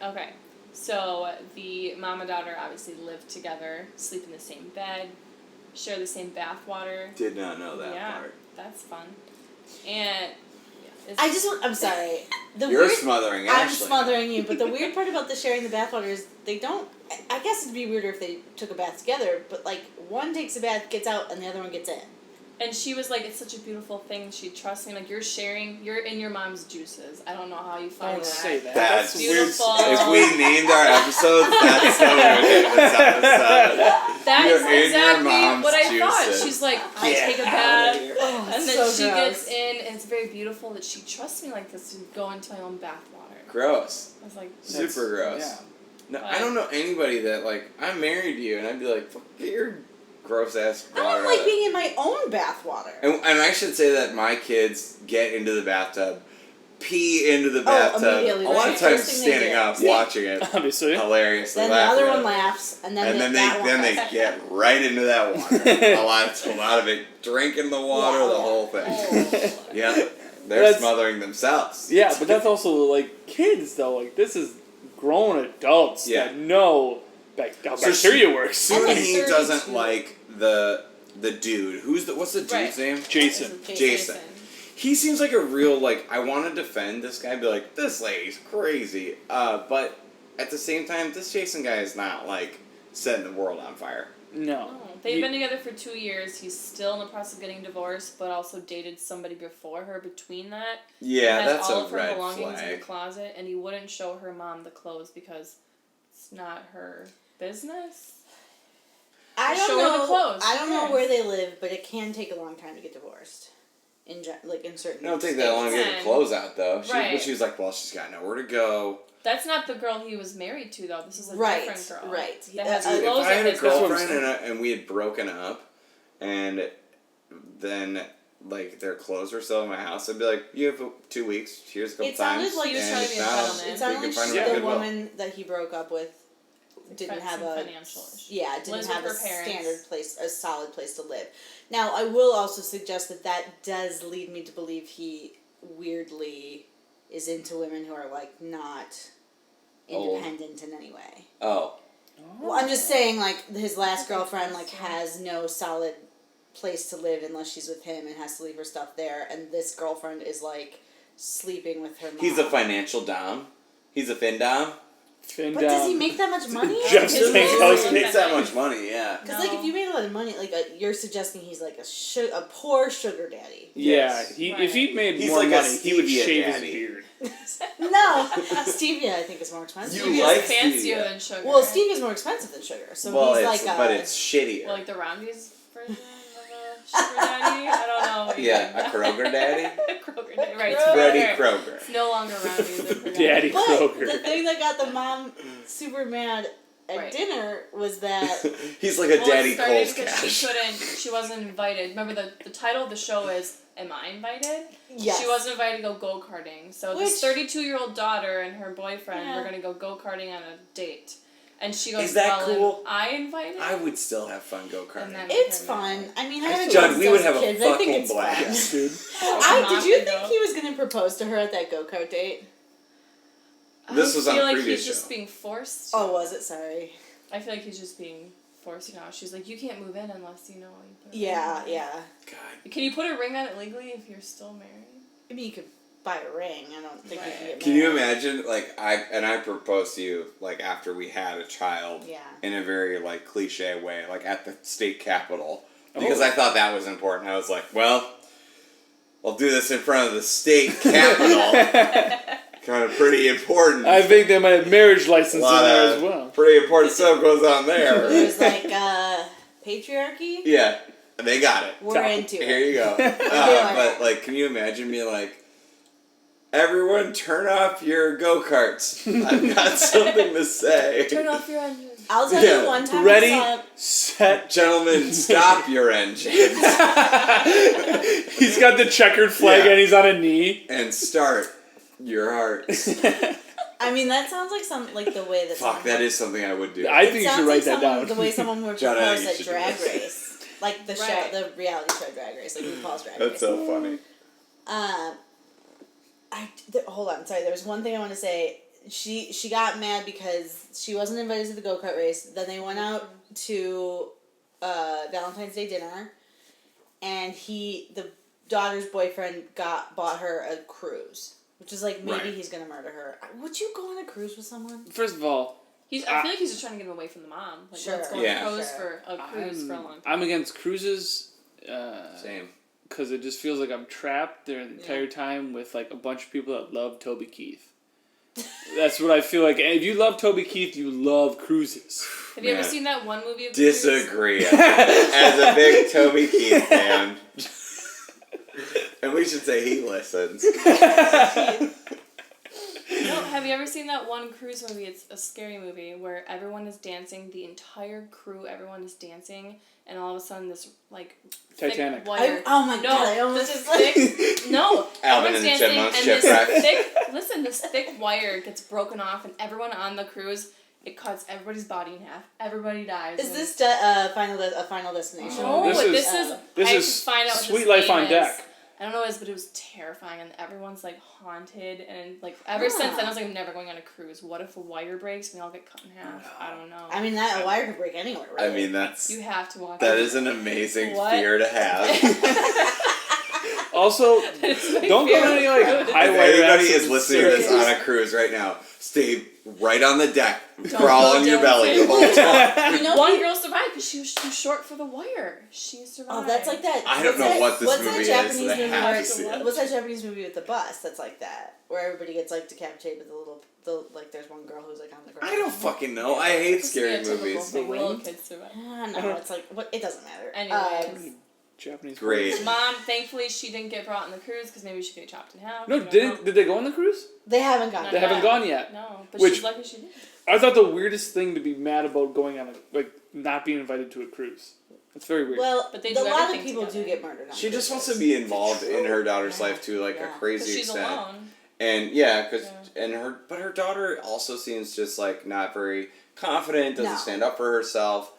mad. Okay. So the mom and daughter obviously live together, sleep in the same bed, share the same bath water. Did not know that Yeah. part. That's fun. And I'm sorry. You're smothering Ashley. I'm smothering you, but the weird part about the sharing the bathwater is they don't. I guess it'd be weirder if they took a bath together, but like one takes a bath, gets out, and the other one gets in. And she was like, it's such a beautiful thing. She trusts me. Like, you're in your mom's juices. I don't know how you find Don't that. say that. That's beautiful. If we named our episodes, that's how we would name this episode. That You're is in your exactly mom's what I thought. juices. She's like, I Get take a outta bath, here. Oh, and then so she gross. gets in, and it's very beautiful that she trusts me like this to go into my own bath water. Gross. I was like, Super gross. Yeah. No, I don't know anybody that, like, I'm married to you, and I'd be like, fuck, get your gross ass I water don't out like of being in my own bathwater. And I should say that my kids get into the bathtub, pee into the bathtub, immediately, a lot right. of times First thing they standing do. up, Yeah. watching it, Obviously. hilariously Then the laughing other at one it. laughs, and then And that one they laughs. get right into that water. a lot of it, drinking the water, Yeah, the yeah. whole thing. oh. Yeah, they're That's- smothering themselves. Yeah, but that's also like kids though. Like this is grown adults Yeah. that know how So bacteria works. And, like, He doesn't 32. like the dude. What's the dude's Right. name? Jason. Jason. He seems like a real, like, I want to defend this guy, be like, this lady's crazy. But at the same time, this Jason guy is not, like, setting the world on fire. No. No. They've been together for 2 years. He's still in the process of getting divorced, but also dated somebody before her between that. Yeah, Has that's all a of her red belongings in the flag. closet, and he wouldn't show her mom the clothes because it's not her business. I don't Show her know. the clothes. I don't Who know cares? where they live, but it can take a long time to get divorced. In certain. It don't take that long to get the Ten. clothes out, though. Right. But she was like, well, she's got nowhere to go. That's not the girl he was married to, though. This is a Right, different girl. right. That has Dude, If clothes I in had a his girlfriend and we had broken up, and then, like, their clothes were still in my house, I'd be like, you have 2 weeks, here's a couple It sounded times, like He was and trying if to be a not, gentleman. It we sounded can like find the her at Goodwill. woman that he broke up with didn't have some a financial issues. yeah, didn't Lives have a with her parents. standard place, a solid place to live. Now, I will also suggest that does lead me to believe he weirdly is into women who are like not Old. independent in any way. Oh. Well, I'm just saying, like, his last girlfriend, like, has no solid place to live unless she's with him and has to leave her stuff there, and this girlfriend is, like, sleeping with her mom. He's a financial dom. He's a fin dom. Fin But down. does he make that much money? Jeff His Stankowski. nose He makes that much money, yeah. Because, like, if you made a lot of money, like, you're suggesting he's, like, a poor sugar daddy. Yeah, Yes. if he made He's more like a money, he would stevia shave daddy. his beard. No, stevia I think is more expensive. You Stevia's like fancier stevia. than sugar. Well, stevia's more expensive than sugar, so Well, he's it's, like but it's shittier. Well, like the Roundy's version of a sugar daddy? I don't know. What you Yeah, mean. a Kroger daddy? Kroger daddy, right. It's Freddy Kroger. Kroger. It's no longer Roundy's. They're Kroger Daddy But Kroger. the thing that got the mom super mad at Right. dinner was that He's like a Well, daddy it started Cole's because cash. she wasn't invited. Remember the title of the show is Am I Invited? yes, She wasn't invited to go go-karting. So this Which- 32-year-old daughter and her boyfriend Yeah. were going to go go-karting on a date. And she goes, Is that well, cool? am I invited? I would still have fun go And karting. then- It's fun. I mean, I haven't Judd, gone we since would I have was a kid, but I think fucking it's blast. Dude. Did you think he was going to propose to her at that go-kart date? This was I on feel a like previous he's just show. being forced. Oh, was it? Sorry. I feel like he's just being forced now. She's like, you can't move in unless you know you put a Yeah, ring on it." yeah. God. Can you put a ring on it legally if you're still married? I mean, you could buy a ring. I don't think you can get Can you married. imagine, like, I proposed to you, like, after we had a child Yeah. in a very, like, cliche way, like, at the state capitol. Because Oh. I thought that was important. I was like, well, I'll do this in front of the state capitol. Kind of pretty important. I think they might have marriage license in lot there of as well. pretty important stuff goes on It there. was like patriarchy. Yeah, they got it. We're into it. Here you go. doing But, like, can you imagine being like, everyone turn off your go-karts. I've got something to say. Turn off your engine. I'll tell Yeah. you one time Ready, I saw set. Gentlemen, stop your engines He's got the checkered flag Yeah. and he's on a knee. and start your hearts. I mean, that sounds like the way that. Fuck, that is something I would do. I It think you sounds should write like that someone- down. The way someone would Judd, I propose think you at should do Drag this. Race, like the show, Right. the reality show Drag Race, like RuPaul's Drag That's Race. so funny. Hold on, sorry. There was one thing I want to say. She got mad because she wasn't invited to the go-kart race. Then they went out to Valentine's Day dinner, and the daughter's boyfriend bought her a cruise, which is like maybe Right. he's gonna murder her. Would you go on a cruise with someone? First of all, I feel like he's just trying to get him away from the mom. Like, Sure. let's go on Yeah. a cruise Sure. for a long time. I'm against cruises. Same. Because it just feels like I'm trapped there the entire time with like a bunch of people that love Toby Keith. That's what I feel like. And if you love Toby Keith, you love cruises. Have you ever Man. seen that one movie of the cruise? Disagree. As a big Toby Keith fan. And we should say he listens. No, have you ever seen that one cruise movie? It's a scary movie where everyone is dancing, the entire crew, everyone is dancing, and all of a sudden this like Titanic. thick wire. Oh my No, god! I almost this is like, thick. No, Alvin everyone's and the dancing, Chipmunks and this shipwreck. this thick wire gets broken off, and everyone on the cruise, it cuts everybody's body in half. Everybody dies. Is and- this a final destination? No, This is- this this I is have to find out what Sweet this Life name on is. Deck. I don't know what it is, but it was terrifying, and everyone's like haunted, and like ever since then I was like, I'm never going on a cruise. What if a wire breaks and we all get cut in half? I don't know. I mean, that a wire could break anywhere, right? I mean, that's You have to watch that it. is an amazing What? fear to have. Also, It's my don't go on any like favorite. high If wire anybody accidents. is listening to this on a cruise right now, stay right on the deck, Don't crawl go on your belly the dancing. whole time. You know, One girl survived because she was too short for the wire. She survived. oh, that's like that. I don't what's know that- what this what's movie that is, Japanese but I movie have where- to see it. What's that Japanese movie with the bus that's like that, where everybody gets like decapitated, but like there's one girl who's like on the ground. I don't fucking know. I hate This is scary a typical movies. thing. Little kids survive. No, it's like what? It doesn't matter. Anyways. Japanese. Great. movies. Mom, thankfully, she didn't get brought on the cruise because maybe she could get chopped in half. No, I don't know. did they go on the cruise? They haven't gone. Not They yet. haven't gone yet. No, but Which- she's lucky she did. I thought the weirdest thing to be mad about going on not being invited to a cruise. That's very weird. Well, But they a do lot of everything people together. do get murdered. On She just wants cruises. to be involved in her daughter's Yeah. life to like Yeah. a 'Cause crazy she's extent. alone. And yeah, because Yeah. but her daughter also seems just like not very confident. Doesn't No. stand up for herself.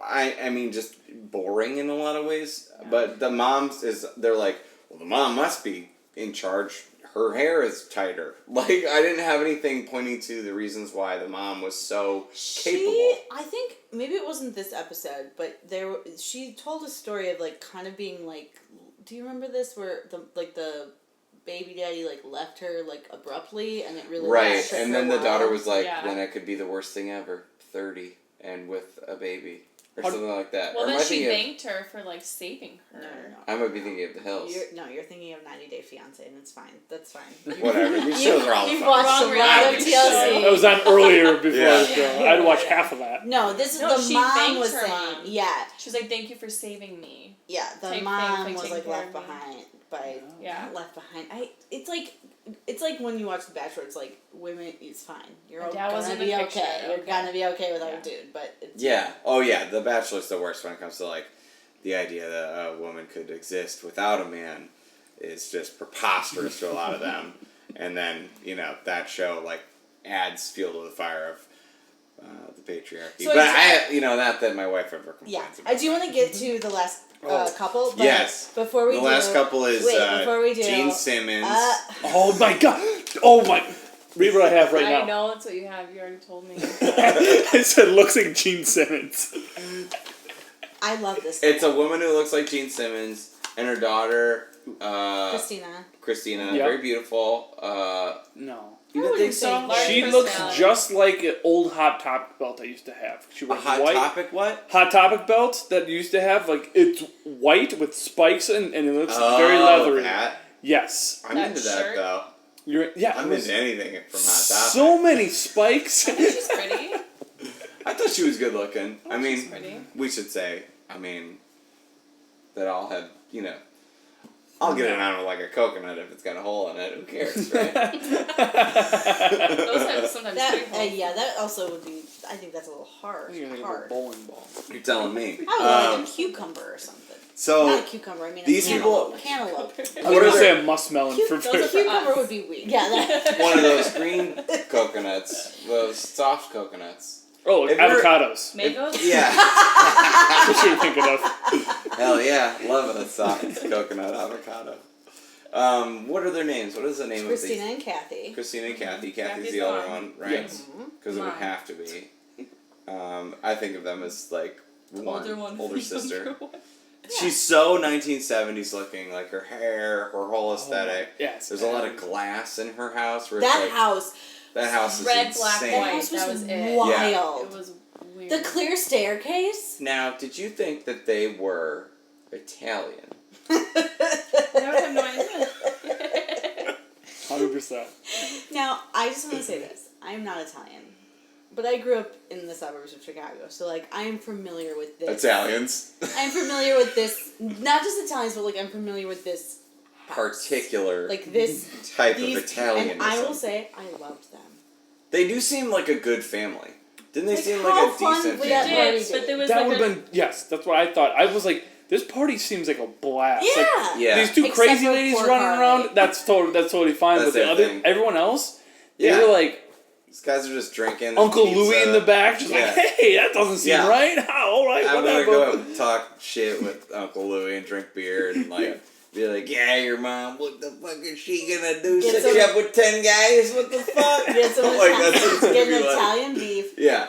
I mean, just boring in a lot of ways. Yeah. But the moms they're like, well, the mom must be in charge. Her hair is tighter. Like I didn't have anything pointing to the reasons why the mom was so capable. I think maybe it wasn't this episode, but she told a story of like kind of being like, do you remember this where the baby daddy like left her like abruptly and it really Right, shook and her then the world? daughter was like, Yeah. then it could be the worst thing ever. 30 and with a baby. Or How- something like that. Well, Or am then I she thinking of- thanked her for like saving her. No. I might be thinking of The Hills. You're thinking of 90 Day Fiance, and it's fine. That's fine. Whatever. These shows are all You've fun. watched Wrong a lot of reality TLC. show. That was on earlier before Yeah. the show. I'd watch half of that. No, this is No, the she mom thanked was her saying. mom. Yeah, She was like, "Thank you for saving me." yeah. The Take mom thanks, was like, like taking left care of me. behind by Yeah. not left behind. It's like when you watch The Bachelor. It's like women. It's fine. You're My dad was gonna in the be picture, okay. You're okay. gonna be okay without Yeah. a dude. But it's, Yeah. Oh, yeah. The Bachelor's the worst when it comes to, like, the idea that a woman could exist without a man is just preposterous to a lot of them. And then, that show, like, adds fuel to the fire of the patriarchy. So but it's- not that my wife ever complains yeah. about I do want to get to the last couple. But Yes. Before we The do, last couple is before we do, Gene Simmons. Oh my god! Oh my! Read what I have right I now. know that's what you have. You already told me. It said looks like Gene Simmons. I love this. It's a woman who looks like Gene Simmons, and her daughter, Christina. Yep. very beautiful. No. You I didn't think wouldn't so? say large She looks personality. just like an old Hot Topic belt I used to have. She A wears Hot white Topic what? Hot Topic belt that you used to have. Like it's white with spikes and it looks very leathery. That? Yes. I'm That into shirt? that, though. I'm it was into anything from Hot Topic. so many spikes. I think she's pretty. I thought she was good looking. I She's mean, pretty. we should say, that all had, I'll get it on like a coconut if it's got a hole in it. Who cares, right? Those have sometimes big holes. Yeah, that also would be. I think that's a little hard. You're thinking of a Hard. bowling ball. You're telling me. I would like a cucumber or something. Not a So, cucumber. I mean, these a people- cantaloupe. I was What gonna are say a muskmelon for Those are for Cucumber us. would be weak. Yeah. That, one of those green coconuts, those soft coconuts. Oh, If you're- avocados. Mangoes? Yeah. That's what you're thinking of. Hell yeah. Love a soft coconut avocado. What are their names? What is the name Christina of and Kathy. these? Christina and Kathy. Kathy's Kathy's the the other one. one, right? Yes. Because it would Mom. have to be. I think of them as like The older one. older the sister. younger one. She's so 1970s looking, like her hair, her whole aesthetic. Yes. There's a lot of glass in her house. Where That it's like, house. That house is Red, black, insane. white. That house was That was it. wild. It was weird. The clear staircase. Now, did you think that they were Italian? I would have no idea. 100%. Now, I just want to say this. I am not Italian. But I grew up in the suburbs of Chicago, so, like, I am familiar with this. Italians. I'm familiar with this, not just Italians, but, like, I'm familiar with this Particular like, this type these, of Italianism. And I will say, I loved them. They do seem like a good family. Didn't they Like, seem how like a fun decent would family? that party But there was That like would have been, yes, that's what I thought. I was like, this party seems like a blast. Yeah. Like, Yeah. these two Except crazy for ladies poor running Carly. around, that's totally fine. That's but the their other, thing. everyone else, they Yeah. were like, These guys are just drinking. Uncle pizza. Louie in the back, just Yeah. like, hey, that doesn't seem Yeah. right. All right, I'm gonna whatever. go out and talk shit with Uncle Louie and drink beer and like be like, yeah, your mom, what the fuck is she gonna do? Get Sit some- you up with 10 guys? What the fuck? Get some Like, that's what it's gonna get be an like. Italian beef, Yeah.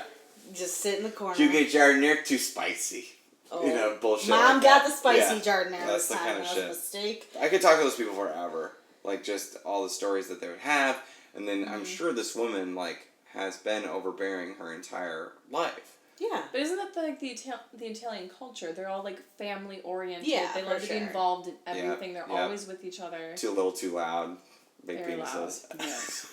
just sit in the corner. You get jardiniere too spicy. Oh. You know, bullshit. Mom like got that. the spicy Yeah. jardiniere That's this the time. kind of That was a shit. mistake. I could talk to those people forever. Like, just all the stories that they would have. And then I'm sure this woman, like, has been overbearing her entire life. Yeah. But isn't that like the Italian culture? They're all like family oriented. Yeah, they love for to be sure. involved in everything. They're yeah. always with each other. Too little, too loud. Big Very penises. Yes.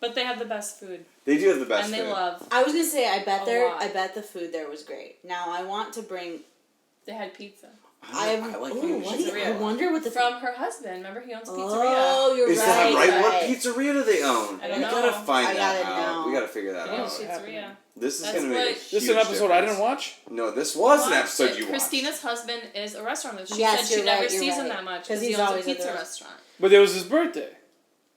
But they have the best food, They do have the best and they food. love. I was gonna say, I bet lot. the food there was great. Now I want to bring. They had pizza I like ooh, Venetian what do you, I pizzeria. wonder what the from her husband. Remember, he owns a pizzeria. Oh, you're Is right. that right? What right. pizzeria do they own? I don't we know. gotta find I that gotta out. know. We gotta figure that Yeah, out. pizzeria. This is That's gonna make a what- huge This is an episode I difference. didn't watch? No, this was an Watched episode it. you watched. Christina's husband is a restaurant owner. She Yes, said she you're never right, you're sees him right. that much 'Cause because he he's owns a always at pizza the restaurant. But it was his birthday.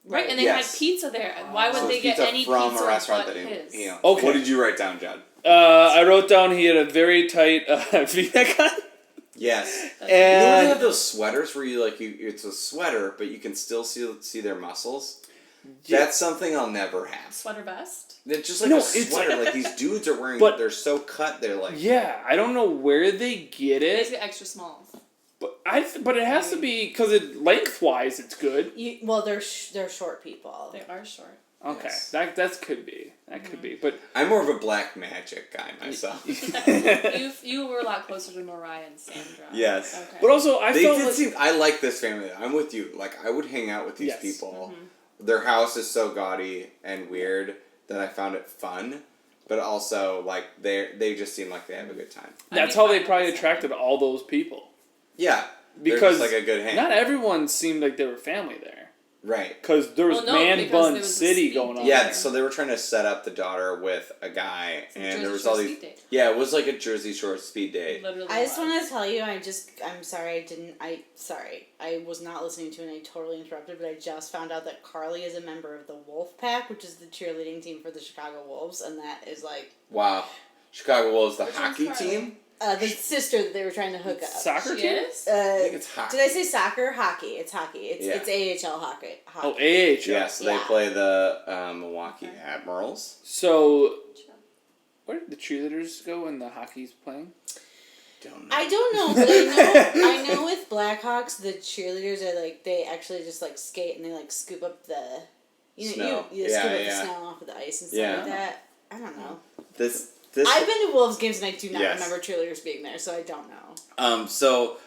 Right, and they Yes. had pizza there. Why would So they it's get pizza any from pizza a restaurant but that his? he owns. Okay. What did you write down, Judd? I wrote down he had a very tight V-neck on. Yes. That's You know when they have And those sweaters where it's a sweater, but you can still see their muscles? Yeah. That's something I'll never have. Sweater vest. It's just like No, a it's- sweater. Like these dudes are wearing, But- they're so cut, they're like, yeah, I don't know where they get They just it, get extra small. but it has to be because lengthwise it's good. Well, they're short people. They are short. Okay, Yes. that could be but I'm more of a black magic guy myself. You were a lot closer to Mariah and Sandra. Yes. Okay. but also I They felt did like seem. I like this family. I'm with you. Like I would hang out with these Yes. people. Their house is so gaudy and weird that I found it fun, but also like they just seem like they have a good time. that's I'd be how they fine probably with attracted all those people Yeah, they're because just like a good hang. not everyone seemed like they were family there Right. because there was Well, no, man because bun there was a city speed going on. date. Yeah, there. so they were trying to set up the daughter with a guy, It's a and Jersey there was Shore all these. speed date. Yeah, it was like a Jersey Shore speed date. Literally. I just was. want to tell you, I'm sorry, I was not listening to and I totally interrupted, but I just found out that Carly is a member of the Wolf Pack, which is the cheerleading team for the Chicago Wolves, and that is like, Wow, Chicago Wolves, the Which one's hockey Carly? team. the sister that they were trying to hook up. Soccer She team? is? I think it's hockey. Did I say soccer? Hockey. It's hockey. It's AHL hockey. Oh, AHL. Yeah, so they Yeah. play the Milwaukee Admirals. So where did the cheerleaders go when the hockey's playing? Don't know. I don't know, but I know with Blackhawks the cheerleaders are like they actually just like skate and they like scoop up the Snow. you Yeah, scoop up yeah. the snow off of the ice and stuff Yeah. like that. I don't know. This. I've been to Wolves games and I do not Yes. remember cheerleaders being there, so I don't know. So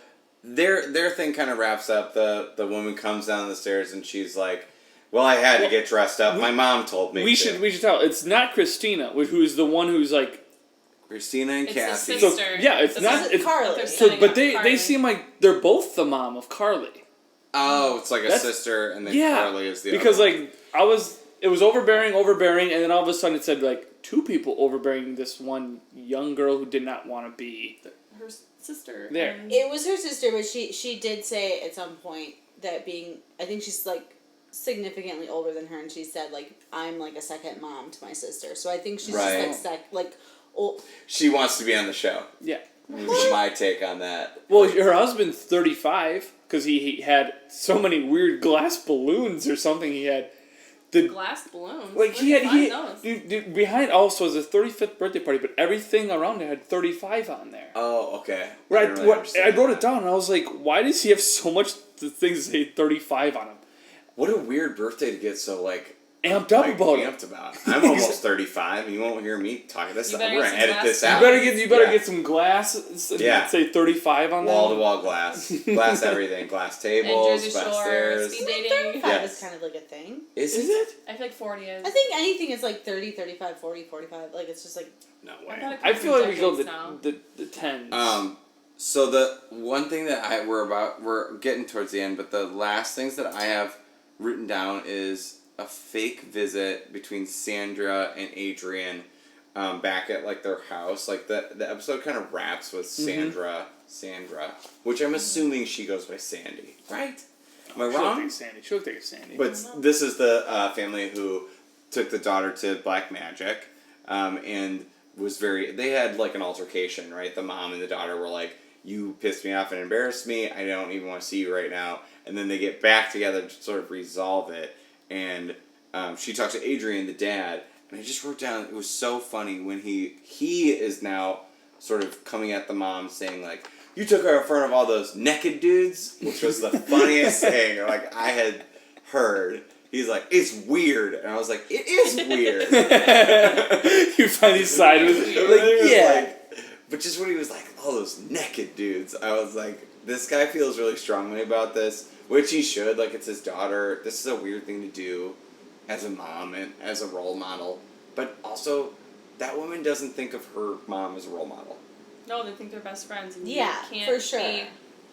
their thing kind of wraps up. The woman comes down the stairs and she's like, "Well, I had to get dressed up. My mom told me." We to." should tell. It's not Christina, who's the one who's like. Christina and It's the Kathy. sister. So, yeah, it's The not- sister- it's- Carly. but they're So, setting but up they Carly. seem like they're both the mom of Carly. Oh, it's like a That's- sister, and then Yeah, Carly is the because other. like it was overbearing, and then all of a sudden it said like two people overbearing this one young girl who did not want to be. Her sister. There. And It was her sister, but she did say at some point that I think she's like significantly older than her, and she said like I'm like a second mom to my sister, so I think she's Right. just like old. She wants to be on the show. Yeah. Is my take on that. Well, her husband's 35 because he had so many weird glass balloons or something. He had the glass balloons. like he Where'd had you find those? dude, behind also was his 35th birthday party, but everything around it had 35 on there. Oh, okay. Right, didn't really understand I wrote that. it down and I was like, why does he have so much things that say 35 on him? What a weird birthday to get so Amped up about it. amped about. I'm almost 35, and you won't hear me talking this. You We're better gonna get edit some this glass out. You better Yeah. get some glass. Yeah. Say 35 on Wall to that. wall glass, glass everything, glass And tables, Jersey glass Shore, stairs. speed dating. 35 Yes. is kind of like a thing. Is Is it? it? I feel like 40 is. I think anything is like 30, 35, 40, 45. Like, it's just like, No I way. thought it I comes feel in like we go decades now. the 10s. So the one thing that we're getting towards the end, but the last things that I have written down is a fake visit between Sandra and Adrian, back at like their house. Like the episode kind of wraps with Sandra, which I'm assuming she goes by Sandy, right? Am I She'll wrong? take Sandy. She'll take Sandy. But this is the family who took the daughter to black magic, and was they had like an altercation, right? The mom and the daughter were like, "You pissed me off and embarrassed me. I don't even want to see you right now." And then they get back together to sort of resolve it. And she talks to Adrian, the dad, and I just wrote down, it was so funny when he is now sort of coming at the mom saying like, "You took her in front of all those naked dudes," which was the funniest thing like I had heard. He's like, "It's weird," and I was like, "It is weird." You finally side with Like, yeah. but just when he was like, "All those naked dudes," I was like, this guy feels really strongly about this, which he should. Like, it's his daughter. This is a weird thing to do as a mom and as a role model. But also, that woman doesn't think of her mom as a role model. No, they think they're best friends. And Yeah, you can't for sure. be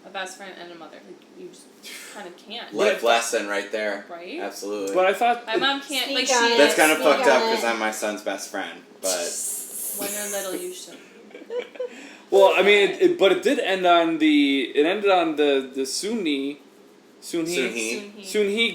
a best friend and a mother. Like, you just kind of can't. Life lesson right there. Right? Absolutely. But I thought My mom can't. Sneak Like, on she. it. That's kind of Sneak fucked up on because it. I'm my son's best friend. But When you're little, you should. well, I mean, but it did end on the Soon-Hee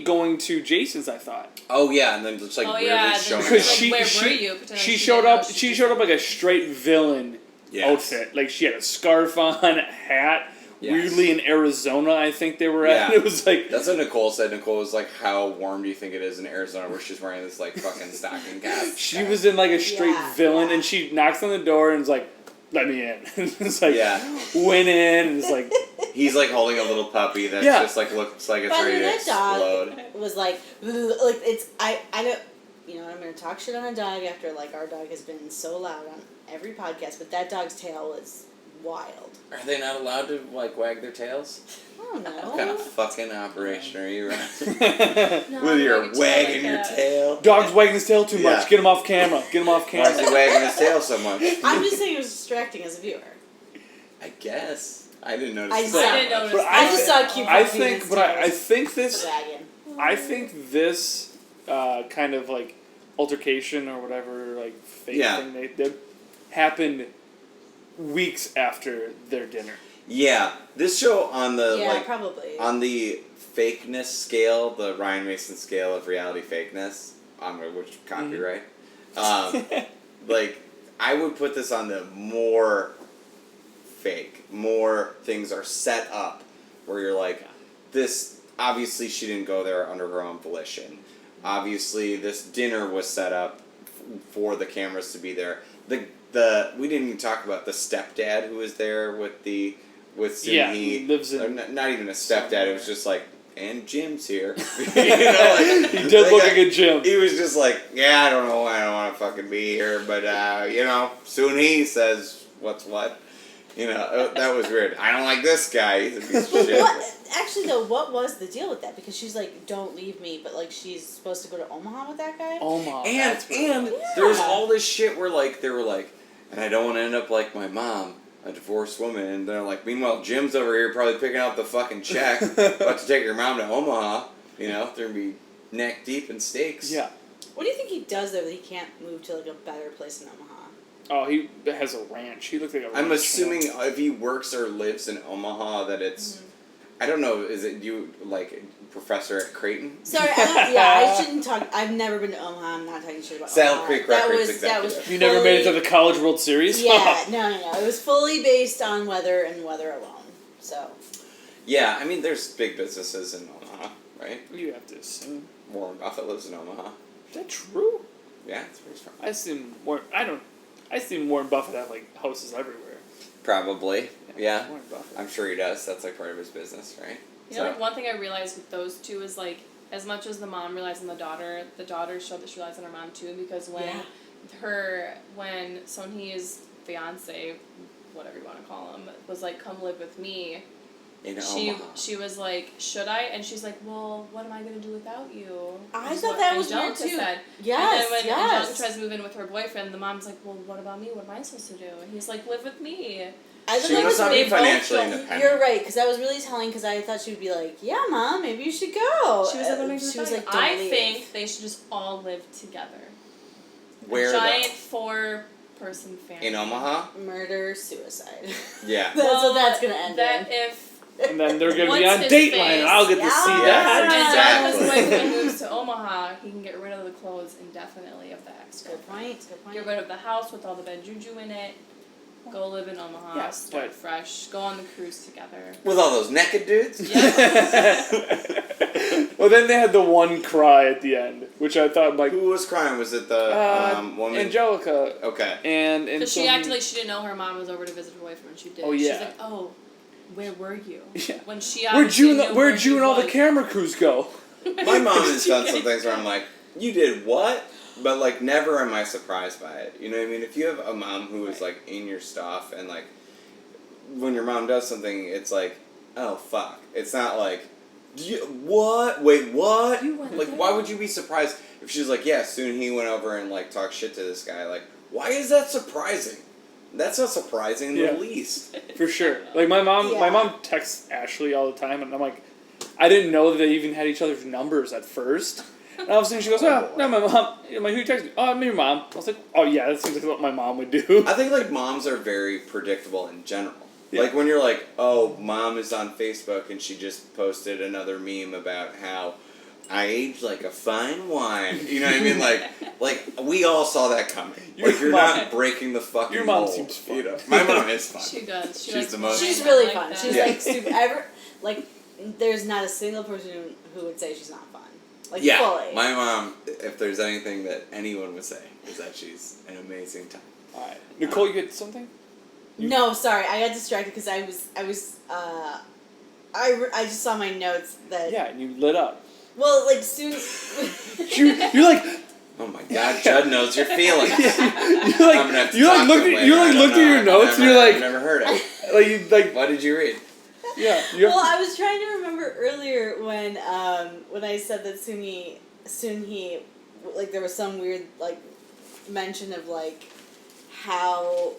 going to Jason's. I thought oh yeah, and then just like Oh, weirdly yeah, then showing because up. she where were she you? Pretend she like she showed didn't up know she showed up like a straight villain Yes. outfit. Like she had a scarf on, a hat. Yes. Weirdly in Arizona, I think they were at. Yeah. It was like That's what Nicole said. Nicole was like, "How warm do you think it is in Arizona where she's wearing this like fucking stocking cap?" she was in like a straight Yeah, villain, yeah. and she knocks on the door and is like, "Let me in." It's like Yeah. went in and it's like He's like holding a little puppy that Yeah. just like looks like it's but I ready mean, to that dog explode. was like it's, I don't, you know, I'm going to talk shit on a dog after, like, our dog has been so loud on every podcast, but that dog's tail was wild. Are they not allowed to like wag their tails? I don't know. What kind of fucking operation are you running? No, With your like, wagging like your that. tail? dog's wagging his tail too much. Yeah. Get him off camera. Get him off Why is he camera. wagging his tail so much? I'm just saying it was distracting as a viewer. I guess. I didn't notice. I that saw- I didn't much. notice. But I just saw a cute I puppy think, with but I his think tail this. wagging. I think this kind of like altercation or whatever like fake Yeah. thing they did happened weeks after their dinner. Yeah, this show on the Yeah, like probably. on the fakeness scale, the Ryan Mason scale of reality fakeness, which copyright. Like I would put this on the more fake, more things are set up where you're like, this obviously she didn't go there under her own volition. Obviously, this dinner was set up for the cameras to be there. The we didn't even talk about the stepdad who was there with Yeah, Syse. he lives in- Not even a stepdad. It was just like, and Jim's here. You know, like, He did look like like a Jim. He was just like, yeah, I don't know why I don't want to fucking be here, but you know, soon he says what's what. You know, that was weird. I don't like this guy. He's a piece of But shit. what, actually though, what was the deal with that? Because she's like, don't leave me, but like she's supposed to go to Omaha with that guy? Omaha. And that's what it was. there was all this shit where like they were like, and I don't want to end up like my mom, a divorced woman. And they're like, meanwhile, Jim's over here probably picking up the fucking check, about to take your mom to Omaha. You know, they're gonna be neck deep in steaks. Yeah. What do you think he does though that he can't move to like a better place in Omaha? Oh, he has a ranch. He looked like a ranch. I'm assuming hand. if he works or lives in Omaha that it's. I don't know. Is it you like professor at Creighton? Sorry, I shouldn't talk. I've never been to Omaha. I'm not talking shit about Saddle Omaha. Creek that Records was that was. executive. You never made it to fully- the College World Series? Yeah, no. It was fully based on weather and weather alone. So. Yeah, I mean, there's big businesses in Omaha, right? You have to assume. Warren Buffett lives in Omaha. Is that true? Yeah, it's pretty strong. I seen Warren Buffett have like houses everywhere. Probably. Yeah. Warren Buffett. I'm sure he does. That's like part of his business, right? You know, like one thing I realized with those two is like, as much as the mom relies on the daughter showed that she relies on her mom too, because when when Sonhee's fiance, whatever you want to call him, was like, come live with me, she was like, should I? And she's like, well, what am I going to do without you? I thought that was weird too. Said. Yes, and then when Angelica tries to move in with her boyfriend, the mom's like, well, what about me? What am I supposed to do? And he's like, live with me. I She must not be financially independent. You're right, because I was really telling, because I thought she would be like, yeah, Mom, maybe you should go. She was like, she was like, don't I leave. think they should just all live together. Where a giant though? 4-person family. In Omaha? Murder, suicide. Yeah. That's what that's going to end in. And then they're going to be What's on his Dateline, face? and I'll get to see that. And Exactly. Angelica's boyfriend moves to Omaha, he can get rid of the clothes indefinitely of the ex-girlfriend. Good point. Get rid of the house with all the bad juju in it. Go live in Omaha, Yeah, start but- fresh, go on the cruise together. With all those naked dudes? Well, then they had the one cry at the end, which I thought like Who was crying? Was it the woman? Angelica. Okay. And Because so she acted like she didn't know her mom was over to visit her boyfriend when she did. Oh, yeah. She's like, oh, where were you? Yeah. When she Where'd you and all the was. camera crews go? My mom has done some things where I'm like, you did what? But like, never am I surprised by it. You know what I mean? If you have a mom who is like in your stuff, and like, when your mom does something, it's like, oh fuck. It's not like, what? Wait, what? You went Like, there? why would you be surprised if she's like, yeah, soon he went over and like talked shit to this guy? Like, why is that surprising? That's not surprising in Yeah. the least. For sure. Like my mom texts Ashley all the time, and I'm like, I didn't know that they even had each other's numbers at first. And all of a sudden she goes, oh, no, my mom. I'm like, who texted me? Oh, I'm your mom. I was like, oh yeah, that seems like what my mom would do. I think like moms are very predictable in general. Yeah. Like when you're like, oh, mom is on Facebook and she just posted another meme about how I aged like a fine wine. You know what I mean? Like we all saw that coming. Like you're mom- not breaking the fucking Your mom mold, seems fun. You know? My mom is fun. She does. She She's likes the most- She's wine, really like fun. that. She's Yeah. like super. There's not a single person who would say she's not fun. Like Yeah, fully. my mom. If there's anything that anyone would say, is that she's an amazing time. All right, Nicole, you get something? No, sorry, I got distracted because I just saw my notes that. Yeah, and you lit up. Well, like soon. You're like. Oh my God, Judd knows your feelings. You're I'm gonna have to talk to him later. I don't looked at know. your notes, and you're I've like, never heard it. like What did you read? yeah. Well, I was trying to remember earlier when I said that soon he, like there was some weird like mention of like how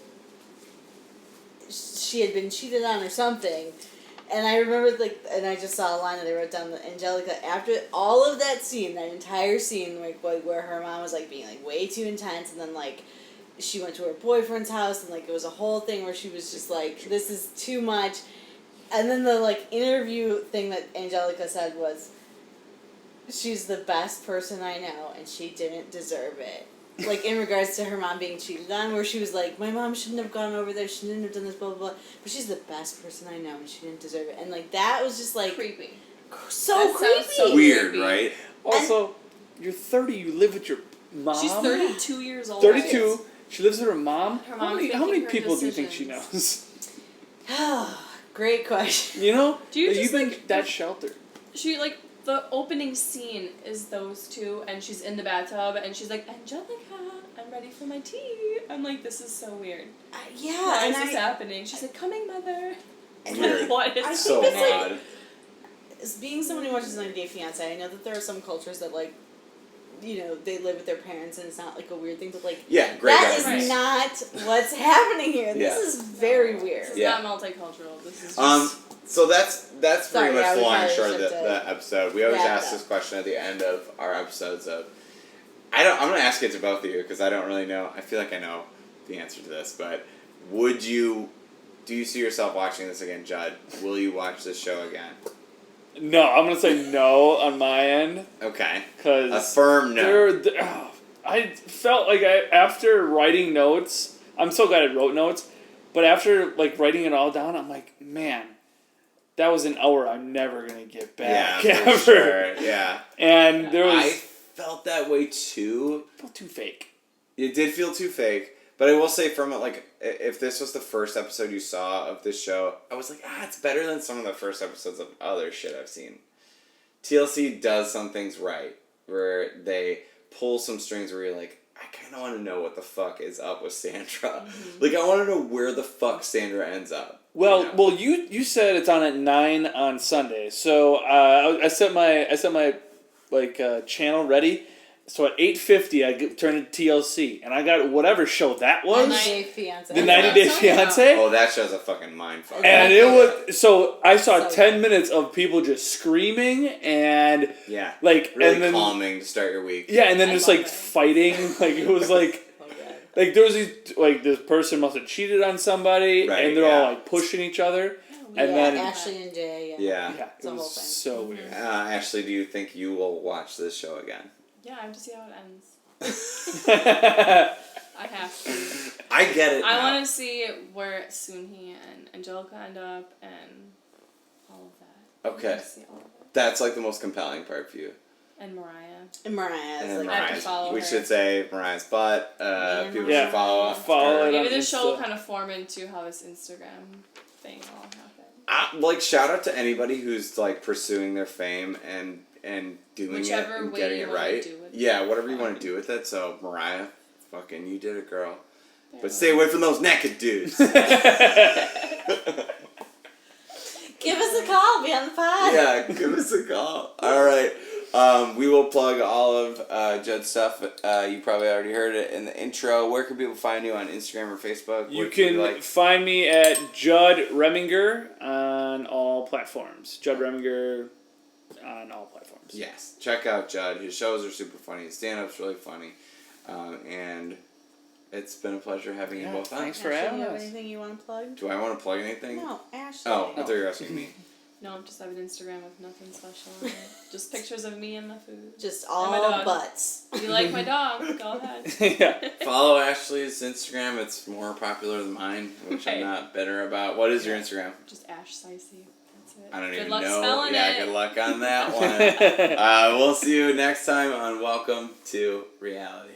she had been cheated on or something. And I remembered, like, and I just saw a line that I wrote down that Angelica, after all of that scene, that entire scene, like where her mom was, like, being, like, way too intense, and then, like, she went to her boyfriend's house, and, like, it was a whole thing where she was just, like, this is too much. And then the, like, interview thing that Angelica said was, she's the best person I know, and she didn't deserve it. Like, in regards to her mom being cheated on, where she was like, my mom shouldn't have gone over there, she didn't have done this, blah, blah, blah. But she's the best person I know, and she didn't deserve it. And, like, that was just, like, Creepy. so That sounds creepy. so Weird, creepy. right? Also, you're 30. You live with your mom. She's 32 years old. 32. She lives with her mom. Her How mom's many making her people do you think she decisions. knows? Great question. You know? Do you Like, just, you've been like, that sheltered. She, like, the opening scene is those two, and she's in the bathtub, and she's like, Angelica, I'm ready for my tea. I'm like, this is so weird. Yeah, Why and is this happening? She's like, coming, mother. Weird. What is I So think that's, odd. like, as being someone who watches 90 Day Fiancé, I know that there are some cultures that, like, you know, they live with their parents and it's not, like, a weird thing, but, like, Yeah, great that guy. is Right. not what's happening here. Yeah. This is very weird. This is Yeah. not multicultural. This is just... So that's Sorry, pretty much yeah, the we long and probably short of should the episode. We always wrap it ask up. this question at the end of our episodes of. I'm gonna ask it to both of you because I don't really know. I feel like I know the answer to this, but do you see yourself watching this again, Judd? Will you watch this show again? No, I'm gonna say no on my end. Okay. Cause A firm no. I felt like after writing notes, I'm so glad I wrote notes, but after like writing it all down, I'm like, man, that was an hour I'm never gonna get back. Yeah, ever. for sure. Yeah. And there was I felt that way too. felt too fake. It did feel too fake. But I will say from it, like, if this was the first episode you saw of this show, I was like, it's better than some of the first episodes of other shit I've seen. TLC does some things right, where they pull some strings where you're like, I kind of want to know what the fuck is up with Sandra. Mm-hmm. Like, I want to know where the fuck Sandra ends up. Well, you know? you said it's on at 9 on Sunday, so I set my channel ready. So at 8:50, I turned to TLC, and I got whatever show that was. 90 Day Fiancé. The 90 Day Fiancé. Oh, that show's a fucking mindfuck. And it was so I saw So 10 minutes of people just screaming and yeah, like really and then calming to start your week. yeah, and then I just love like it. fighting, like it was like like there was these like this person must have cheated on somebody, Right, and they're yeah. all like pushing each other, and Yeah, then Ashley and Jay. Yeah. yeah, It's it a whole was thing. so weird. Ashley, do you think you will watch this show again? Yeah, I have to see how it ends. Yeah, I have to. I get it. I now. want to see where Soonhee and Angelica end up and all of that. I Okay. wanna see all of it. That's like the most compelling part for you. And Mariah. And Mariah. And I have to Mariah's, follow we her. should say Mariah's butt. And People Yeah. should follow. Follow her. it. Maybe the on show will Insta. kind of form into how this Instagram thing all happened. Like shout out to anybody who's like pursuing their fame and doing Whichever it and way getting you it wanna right. do it. Yeah, whatever you want to do with it. So Mariah, fucking you did it, girl. There. But stay away from those naked dudes. Give us a call. Be on the pod. Yeah, give us a call. All right. We will plug all of Judd's stuff. You probably already heard it in the intro. Where can people find you on Instagram or Facebook? You What do can find me at Judd Reminger on all platforms. Judd Reminger on all platforms. Yes, check out Judd. His shows are super funny. His stand-up's really funny. And it's been a pleasure having you both on. thanks for Ashley, having you have us. anything you want to plug? Do I want to plug anything? No, Ashley. Oh, I thought you were asking me. No, just have an Instagram with nothing special on it. Just pictures of me and my food. Just And my all dog. butts. If you like my dog, go ahead. Yeah. Follow Ashley's Instagram. It's more popular than mine, which I'm Right. not bitter about. What is your Instagram? Just Ash Syse. That's it. I don't Good even luck know. spelling Yeah, it. good luck on that one. We'll see you next time on Welcome to Reality.